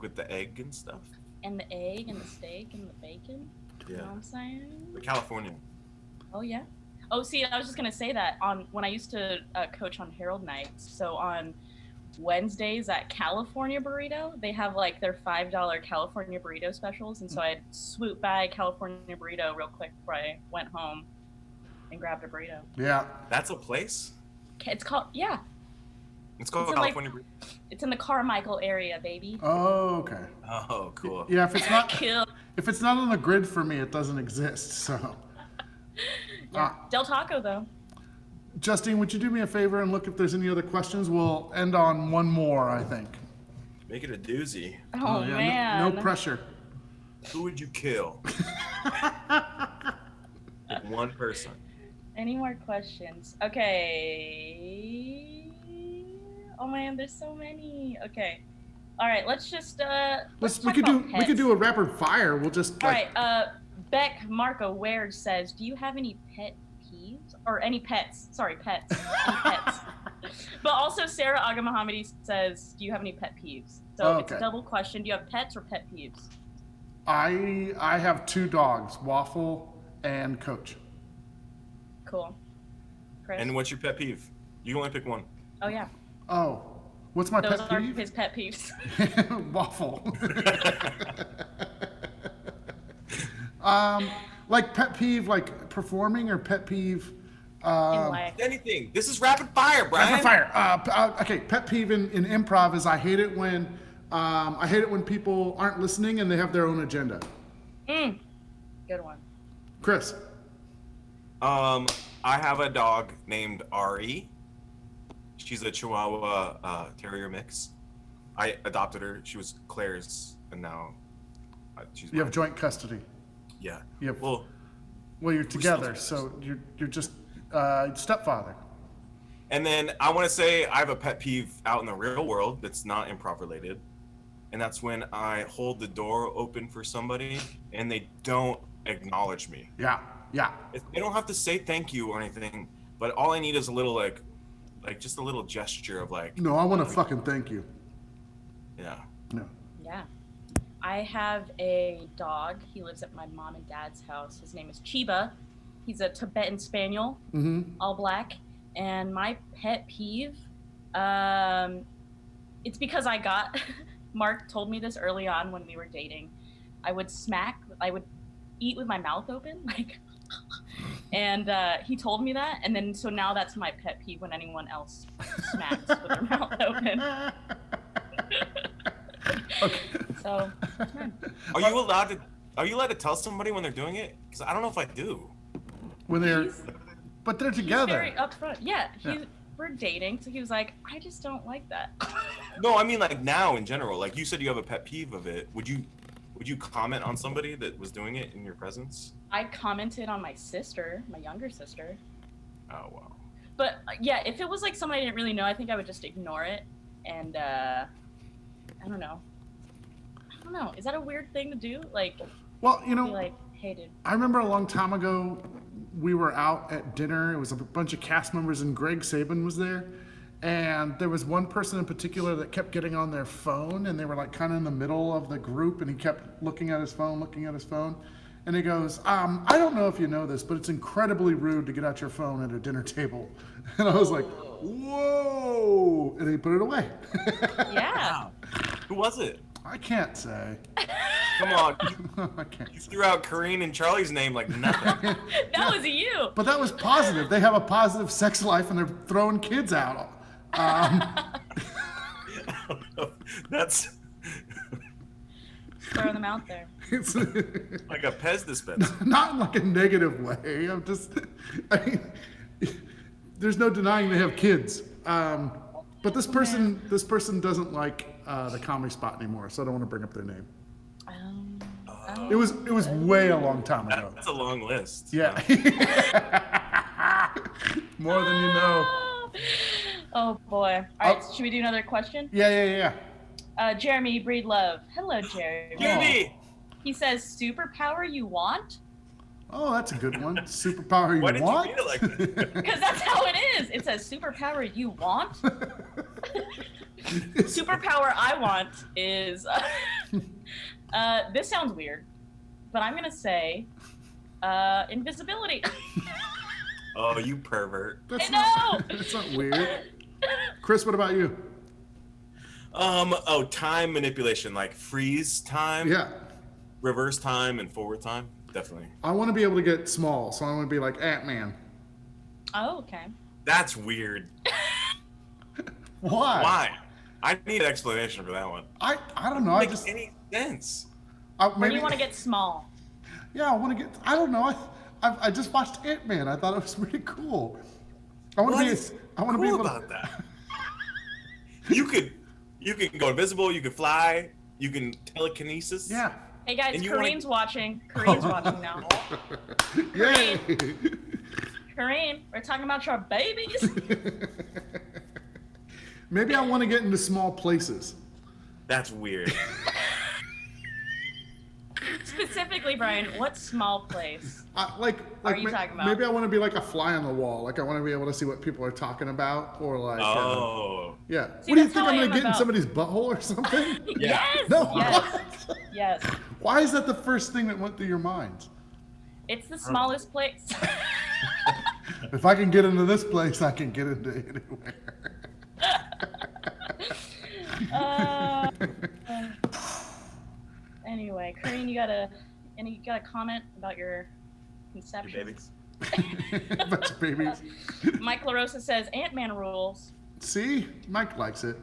Speaker 2: With the egg and stuff.
Speaker 1: And the egg and the steak and the bacon. Yeah. You know what I'm saying?
Speaker 2: The California.
Speaker 1: Oh yeah. Oh, see, I was just gonna say that when I used to coach on Herald nights. So on Wednesdays at California Burrito, they have like their $5 California burrito specials, and so I'd swoop by California Burrito real quick before I went home and grabbed a burrito.
Speaker 3: Yeah.
Speaker 2: That's a place?
Speaker 1: It's called
Speaker 2: It's called California Burrito.
Speaker 1: It's in the Carmichael area, baby.
Speaker 3: Oh, okay.
Speaker 2: Oh, cool.
Speaker 3: Yeah, if it's not on the grid for me, it doesn't exist. So.
Speaker 1: Yeah. Del Taco though.
Speaker 3: Justine, would you do me a favor and look if there's any other questions? We'll end on one more, I think.
Speaker 2: Make it a doozy.
Speaker 1: Oh yeah, man.
Speaker 3: No pressure.
Speaker 2: Who would you kill? One person.
Speaker 1: Any more questions? Okay. Oh man, there's so many. Okay. All right, let's just
Speaker 3: we could do a rapid fire. We'll just
Speaker 1: All right, Beck Marco Ware says, "Do you have any pet peeves or any pets? Sorry, pets. Any pets?" But also Sarah Aga Mohammadi says, "Do you have any pet peeves?" So it's a double question. Do you have pets or pet peeves?
Speaker 3: I have 2 dogs, Waffle and Coach.
Speaker 1: Cool. Chris?
Speaker 2: And what's your pet peeve? You can only pick one.
Speaker 1: Oh yeah.
Speaker 3: Oh, what's my
Speaker 1: Those
Speaker 3: pet
Speaker 1: are
Speaker 3: peeve?
Speaker 1: his pet peeves.
Speaker 3: Waffle. Like pet peeve, like performing, or pet peeve.
Speaker 2: Anything. This is rapid fire, Brian.
Speaker 3: Rapid fire. Okay, pet peeve in improv is I hate it when people aren't listening and they have their own agenda.
Speaker 1: Good one.
Speaker 3: Chris.
Speaker 2: I have a dog named Ari. She's a Chihuahua Terrier mix. I adopted her. She was Claire's, and now she's.
Speaker 3: You have joint custody.
Speaker 2: Yeah.
Speaker 3: Well, you're together, so you're just stepfather.
Speaker 2: And then I want to say I have a pet peeve out in the real world that's not improv related, and that's when I hold the door open for somebody and they don't acknowledge me.
Speaker 3: Yeah.
Speaker 2: They don't have to say thank you or anything, but all I need is a little like just a little gesture of like.
Speaker 3: No, I want to fucking thank you.
Speaker 2: Yeah.
Speaker 3: No.
Speaker 1: Yeah. I have a dog. He lives at my mom and dad's house. His name is Chiba. He's a Tibetan Spaniel, all black. And my pet peeve, it's because Mark told me this early on when we were dating. I would eat with my mouth open, and he told me that. And then, so now that's my pet peeve when anyone else smacks with their mouth open.
Speaker 3: Okay.
Speaker 1: So,
Speaker 2: Are you allowed to tell somebody when they're doing it? Because I don't know if I do.
Speaker 3: But they're together.
Speaker 1: He's very upfront. Yeah, we're dating, so he was like, "I just don't like that."
Speaker 2: No, I mean like now in general. Like you said, you have a pet peeve of it. Would you comment on somebody that was doing it in your presence?
Speaker 1: I commented on my sister, my younger sister.
Speaker 2: Oh wow.
Speaker 1: But yeah, if it was like someone I didn't really know, I think I would just ignore it, and I don't know. don't know. Is that a weird thing to do? Like,
Speaker 3: Well,
Speaker 1: be like, hey, dude.
Speaker 3: I remember a long time ago, we were out at dinner. It was a bunch of cast members, and Greg Saban was there. And there was one person in particular that kept getting on their phone, and they were like kind of in the middle of the group, and he kept looking at his phone. And he goes, I don't know if you know this, but it's incredibly rude to get out your phone at a dinner table. And I was like, whoa. And he put it away.
Speaker 1: Yeah.
Speaker 2: Wow. Who was it?
Speaker 3: I can't say.
Speaker 2: Come on.
Speaker 3: I can't
Speaker 2: You
Speaker 3: say.
Speaker 2: threw out Kareen and Charlie's name like nothing.
Speaker 1: That was you.
Speaker 3: But that was positive. They have a positive sex life, and they're throwing kids out.
Speaker 2: That's
Speaker 1: Throwing them out there.
Speaker 3: It's
Speaker 2: like a Pez dispenser.
Speaker 3: not in like a negative way. I mean, there's no denying they have kids. But this person doesn't like the Comedy Spot anymore, so I don't want to bring up their name. It was way a long time ago.
Speaker 2: That's a long list.
Speaker 3: Yeah. More than you know.
Speaker 1: Oh boy. All right, should we do another question?
Speaker 3: Yeah.
Speaker 1: Jeremy Breedlove. Hello, Jeremy.
Speaker 2: Jeremy!
Speaker 1: He says, superpower you want?
Speaker 3: Oh, that's a good one. Superpower you
Speaker 2: Why did
Speaker 3: want?
Speaker 2: you read it like that?
Speaker 1: Because that's how it is. It says, superpower you want? Superpower I want is... this sounds weird, but I'm going to say invisibility.
Speaker 2: Oh, you pervert.
Speaker 3: That's
Speaker 1: I know!
Speaker 3: That's not weird. Chris, what about you?
Speaker 2: Time manipulation, like freeze time,
Speaker 3: Yeah.
Speaker 2: reverse time, and forward time. Definitely.
Speaker 3: I want to be able to get small, so I want to be like Ant-Man.
Speaker 1: Oh, okay.
Speaker 2: That's weird.
Speaker 3: Why?
Speaker 2: Why? I need an explanation for that one.
Speaker 3: I don't know. I
Speaker 2: Makes
Speaker 3: just
Speaker 2: any sense.
Speaker 1: Where do you want to get small?
Speaker 3: Yeah, I want to get. I don't know. I just watched Ant-Man. I thought it was really cool. I want to be. I want to be
Speaker 2: Cool
Speaker 3: able
Speaker 2: about that. You can go invisible. You can fly. You can telekinesis.
Speaker 3: Yeah.
Speaker 1: Hey guys,
Speaker 2: And you
Speaker 1: Kareen's watching. Kareen's watching now.
Speaker 3: Yay.
Speaker 1: Kareen, we're talking about your babies.
Speaker 3: Maybe I want to get into small places.
Speaker 2: That's weird.
Speaker 1: Specifically, Brian, what small place?
Speaker 3: Like
Speaker 1: Are you talking about?
Speaker 3: Maybe I want to be like a fly on the wall. Like I want to be able to see what people are talking about, or like.
Speaker 2: Oh.
Speaker 3: Yeah.
Speaker 1: See,
Speaker 3: What do you
Speaker 1: that's
Speaker 3: think
Speaker 1: how
Speaker 3: I'm
Speaker 1: I
Speaker 3: gonna
Speaker 1: am
Speaker 3: get in
Speaker 1: about-
Speaker 3: somebody's butthole or something?
Speaker 2: Yeah.
Speaker 1: Yes.
Speaker 3: No.
Speaker 1: Yes. Yes.
Speaker 3: Why is that the first thing that went through your mind?
Speaker 1: It's the smallest place.
Speaker 3: If I can get into this place, I can get into anywhere.
Speaker 1: Anyway, Kareen, you got a comment about your conception?
Speaker 2: Babies.
Speaker 3: Bunch of babies.
Speaker 1: Mike LaRosa says Ant-Man rules.
Speaker 3: See, Mike likes it.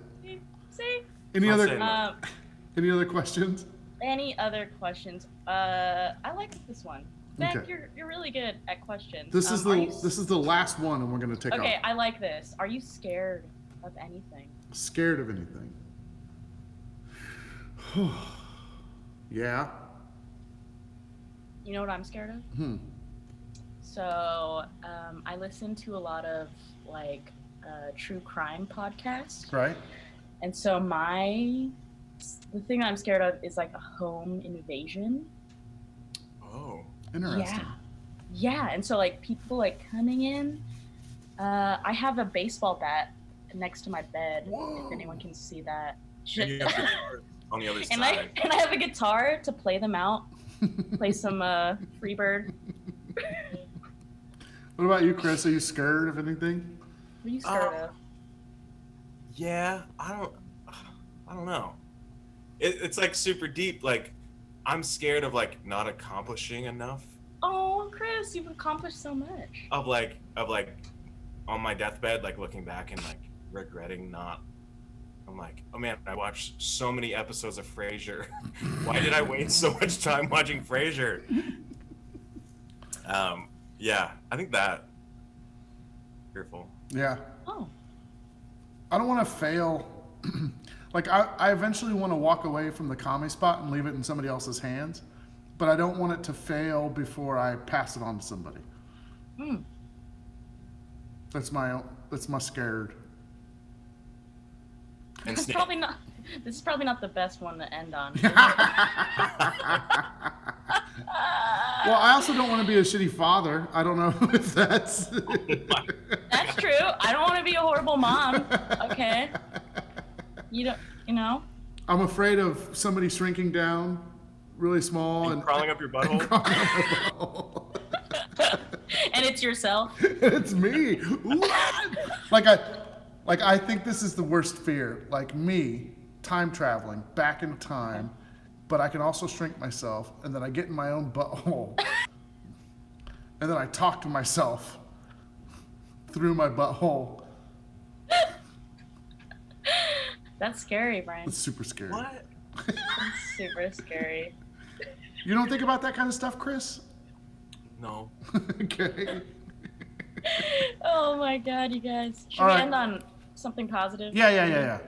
Speaker 1: See?
Speaker 3: Any
Speaker 2: I'll
Speaker 3: other
Speaker 2: say
Speaker 3: any other questions?
Speaker 1: Any other questions? I like this one. Beck,
Speaker 3: Okay.
Speaker 1: you're really good at questions.
Speaker 3: This is
Speaker 1: are
Speaker 3: the
Speaker 1: you
Speaker 3: this is the last one, and we're gonna take
Speaker 1: Okay,
Speaker 3: off.
Speaker 1: I like this. Are you scared of anything?
Speaker 3: Scared of anything? Yeah.
Speaker 1: You know what I'm scared of? So, I listen to a lot of like true crime podcasts,
Speaker 3: Right.
Speaker 1: and so the thing I'm scared of is like a home invasion.
Speaker 2: Oh.
Speaker 3: Interesting.
Speaker 1: Yeah, and so like people like coming in. I have a baseball bat next to my bed.
Speaker 3: Whoa.
Speaker 1: If anyone can see that.
Speaker 2: And you have guitars on the other
Speaker 1: and
Speaker 2: side.
Speaker 1: I have a guitar to play them out. Play some Freebird.
Speaker 3: What about you, Chris? Are you scared of anything?
Speaker 1: What are you scared of?
Speaker 2: Yeah, I don't know. It's like super deep. Like, I'm scared of like not accomplishing enough.
Speaker 1: Oh, Chris, you've accomplished so much.
Speaker 2: Of like on my deathbed, like looking back and like regretting not. I'm like, oh man, I watched so many episodes of Frasier. Why did I waste so much time watching Frasier? Yeah, I think that. Fearful.
Speaker 3: Yeah.
Speaker 1: Oh.
Speaker 3: I don't want to fail. Like I eventually want to walk away from the Comedy Spot and leave it in somebody else's hands, but I don't want it to fail before I pass it on to somebody. That's my scared.
Speaker 2: And
Speaker 1: It's
Speaker 2: Snake.
Speaker 1: probably not. This is probably not the best one to end on.
Speaker 3: Well, I also don't want to be a shitty father. I don't know if that's...
Speaker 1: That's true. I don't want to be a horrible mom. Okay. You know?
Speaker 3: I'm afraid of somebody shrinking down really small and
Speaker 2: crawling up your butthole.
Speaker 1: And it's yourself.
Speaker 3: It's me. I think this is the worst fear. Like me, time traveling back in time, but I can also shrink myself, and then I get in my own butthole, and then I talk to myself through my butthole.
Speaker 1: That's scary, Brian.
Speaker 3: It's super scary.
Speaker 2: What?
Speaker 1: It's super scary.
Speaker 3: You don't think about that kind of stuff, Chris?
Speaker 2: No.
Speaker 3: Okay.
Speaker 1: Oh my God, you guys. Should
Speaker 3: All
Speaker 1: we
Speaker 3: right.
Speaker 1: end on something positive?
Speaker 3: Yeah.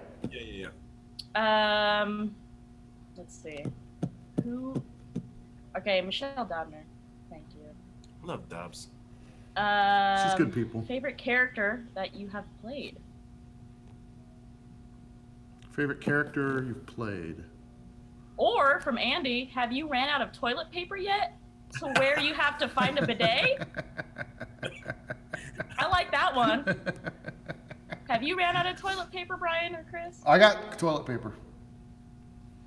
Speaker 1: Let's see. Who? Okay, Michelle Dobner. Thank you.
Speaker 2: I love Dobbs.
Speaker 3: She's good people.
Speaker 1: Favorite character that you have played?
Speaker 3: Favorite character you've played?
Speaker 1: Or from Andy, have you ran out of toilet paper yet? So where you have to find a bidet? I like that one. Have you ran out of toilet paper, Brian or Chris?
Speaker 3: I got toilet paper.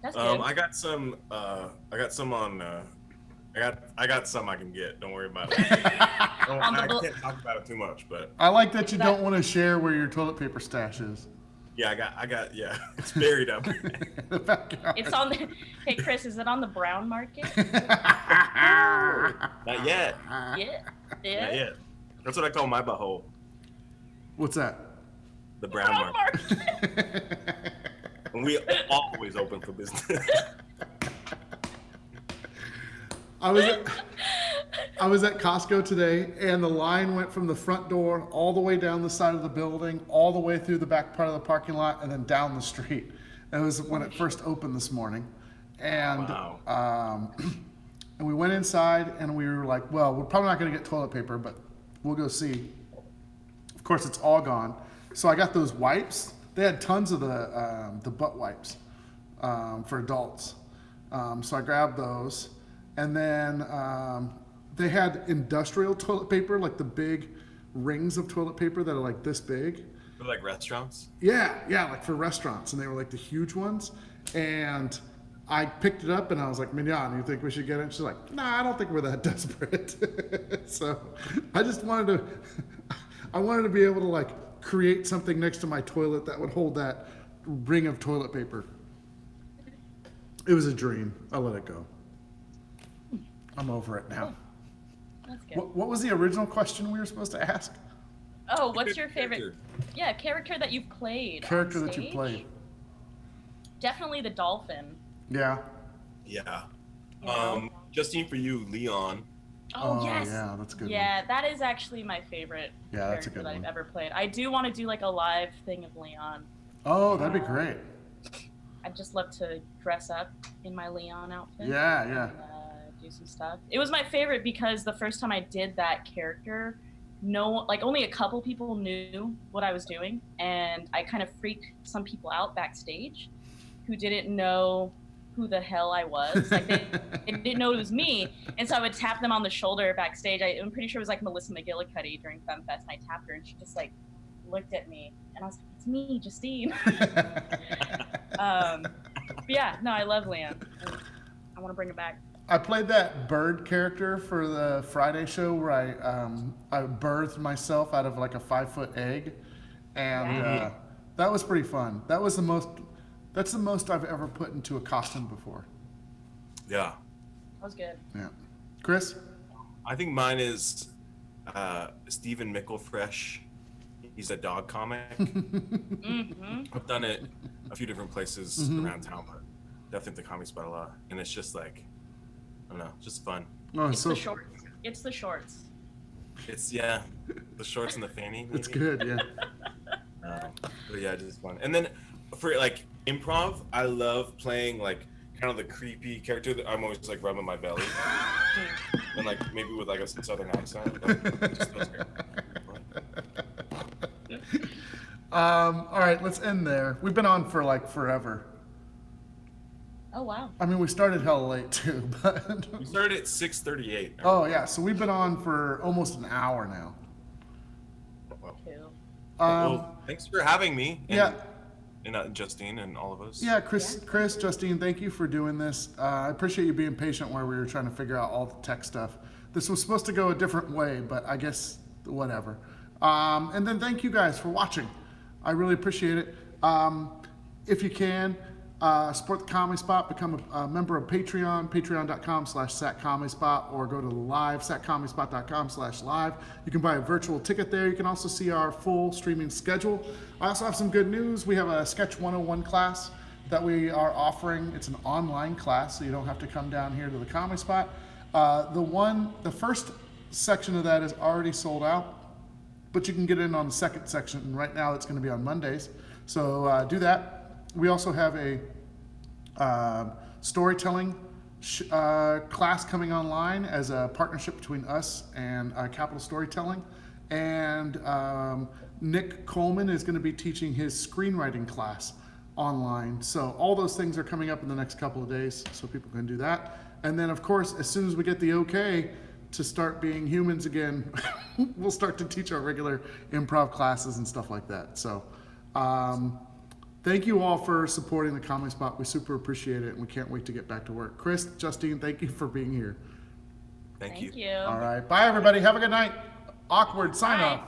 Speaker 1: That's good.
Speaker 2: I got some. I got some on. I got some I can get. Don't worry about it. I can't talk about it too much, but
Speaker 3: I like that you don't want to share where your toilet paper stash is.
Speaker 2: yeah, I got. Yeah, it's buried up.
Speaker 3: The backyard.
Speaker 1: It's on the. Hey, Chris, is it on the brown market?
Speaker 2: Not yet.
Speaker 1: Yeah.
Speaker 2: Not yet. That's what I call my butthole.
Speaker 3: What's that?
Speaker 2: The brown market. And we always open for business.
Speaker 3: I was at Costco today, and the line went from the front door all the way down the side of the building, all the way through the back part of the parking lot, and then down the street. It was when it first opened this morning, and
Speaker 2: Wow.
Speaker 3: and we went inside, and we were like, well, we're probably not going to get toilet paper, but we'll go see. Of course, it's all gone. So I got those wipes. They had tons of the butt wipes for adults. So I grabbed those. And then they had industrial toilet paper, like the big rings of toilet paper that are like this big.
Speaker 2: For like restaurants?
Speaker 3: Yeah, like for restaurants. And they were like the huge ones. And I picked it up and I was like, Mignon, you think we should get it? And she's like, nah, I don't think we're that desperate. So I just wanted to be able to like create something next to my toilet that would hold that ring of toilet paper. It was a dream. I let it go. I'm over it now.
Speaker 1: That's good.
Speaker 3: What was the original question we were supposed to ask?
Speaker 1: Oh, what's your favorite? Yeah, character that you've played.
Speaker 3: Character
Speaker 1: on
Speaker 3: that you
Speaker 1: stage?
Speaker 3: played.
Speaker 1: Definitely the dolphin.
Speaker 3: Yeah.
Speaker 2: Yeah.
Speaker 1: Yeah.
Speaker 2: Justine, for you, Leon.
Speaker 1: Oh, yes.
Speaker 3: Yeah, that's a good.
Speaker 1: Yeah, that is actually my favorite
Speaker 3: Yeah, that's a
Speaker 1: character
Speaker 3: good
Speaker 1: that
Speaker 3: one.
Speaker 1: I've ever played. I do want to do like a live thing of Leon.
Speaker 3: Oh, that'd be great.
Speaker 1: I'd just love to dress up in my Leon outfit.
Speaker 3: Yeah.
Speaker 1: And, do some stuff. It was my favorite because the first time I did that character, only a couple people knew what I was doing, and I kind of freaked some people out backstage who didn't know who the hell I was. Like they didn't know it was me, and so I would tap them on the shoulder backstage. I'm pretty sure it was like Melissa McGillicuddy during FemFest, and I tapped her, and she just like looked at me, and I was like, "It's me, Justine." But yeah, no, I love Leon. I want to bring it back.
Speaker 3: I played that bird character for the Friday show where I birthed myself out of like a 5-foot egg, and that was pretty fun. That's the most I've ever put into a costume before.
Speaker 2: Yeah.
Speaker 1: That was good.
Speaker 3: Yeah. Chris?
Speaker 2: I think mine is Stephen Micklefresh. He's a dog comic.
Speaker 1: Mm-hmm.
Speaker 2: I've done it a few different places around town, but definitely the comedy spot a lot. And it's just like, I don't know, just fun.
Speaker 3: Oh,
Speaker 1: It's the shorts. It's the shorts.
Speaker 2: It's, the shorts and the fanny. Maybe.
Speaker 3: It's good, yeah.
Speaker 2: But yeah, just fun. And then for like improv, I love playing like kind of the creepy character that I'm always like rubbing my belly. And like maybe with like a southern accent. But just feels great.
Speaker 3: All right, let's end there. We've been on for like forever.
Speaker 1: Oh, wow.
Speaker 3: I mean, we started hella late too, but.
Speaker 2: We started at 6:38.
Speaker 3: Oh, yeah. So we've been on for almost an hour now.
Speaker 2: Well,
Speaker 1: Cool.
Speaker 2: well, thanks for having me.
Speaker 3: Yeah.
Speaker 2: And Justine and all of us.
Speaker 3: Yeah, Chris, Justine, thank you for doing this. I appreciate you being patient while we were trying to figure out all the tech stuff. This was supposed to go a different way, but I guess whatever. And then thank you guys for watching. I really appreciate it. If you can, support the Comedy Spot, become a member of Patreon, patreon.com/satcomedyspot, or go to live, satcomedyspot.com/live. You can buy a virtual ticket there. You can also see our full streaming schedule. I also have some good news. We have a Sketch 101 class that we are offering. It's an online class, so you don't have to come down here to the Comedy Spot. The first section of that is already sold out, but you can get in on the second section, and right now it's going to be on Mondays. So do that. We also have a storytelling class coming online as a partnership between us and Capital Storytelling. And Nick Coleman is going to be teaching his screenwriting class online. So all those things are coming up in the next couple of days, so people can do that. And then, of course, as soon as we get the okay to start being humans again, we'll start to teach our regular improv classes and stuff like that. So thank you all for supporting the Comedy Spot. We super appreciate it, and we can't wait to get back to work. Chris, Justine, thank you for being here.
Speaker 2: Thank you.
Speaker 1: Thank you.
Speaker 3: All right. Bye, everybody. Have a good night. Awkward sign
Speaker 1: Bye.
Speaker 3: off.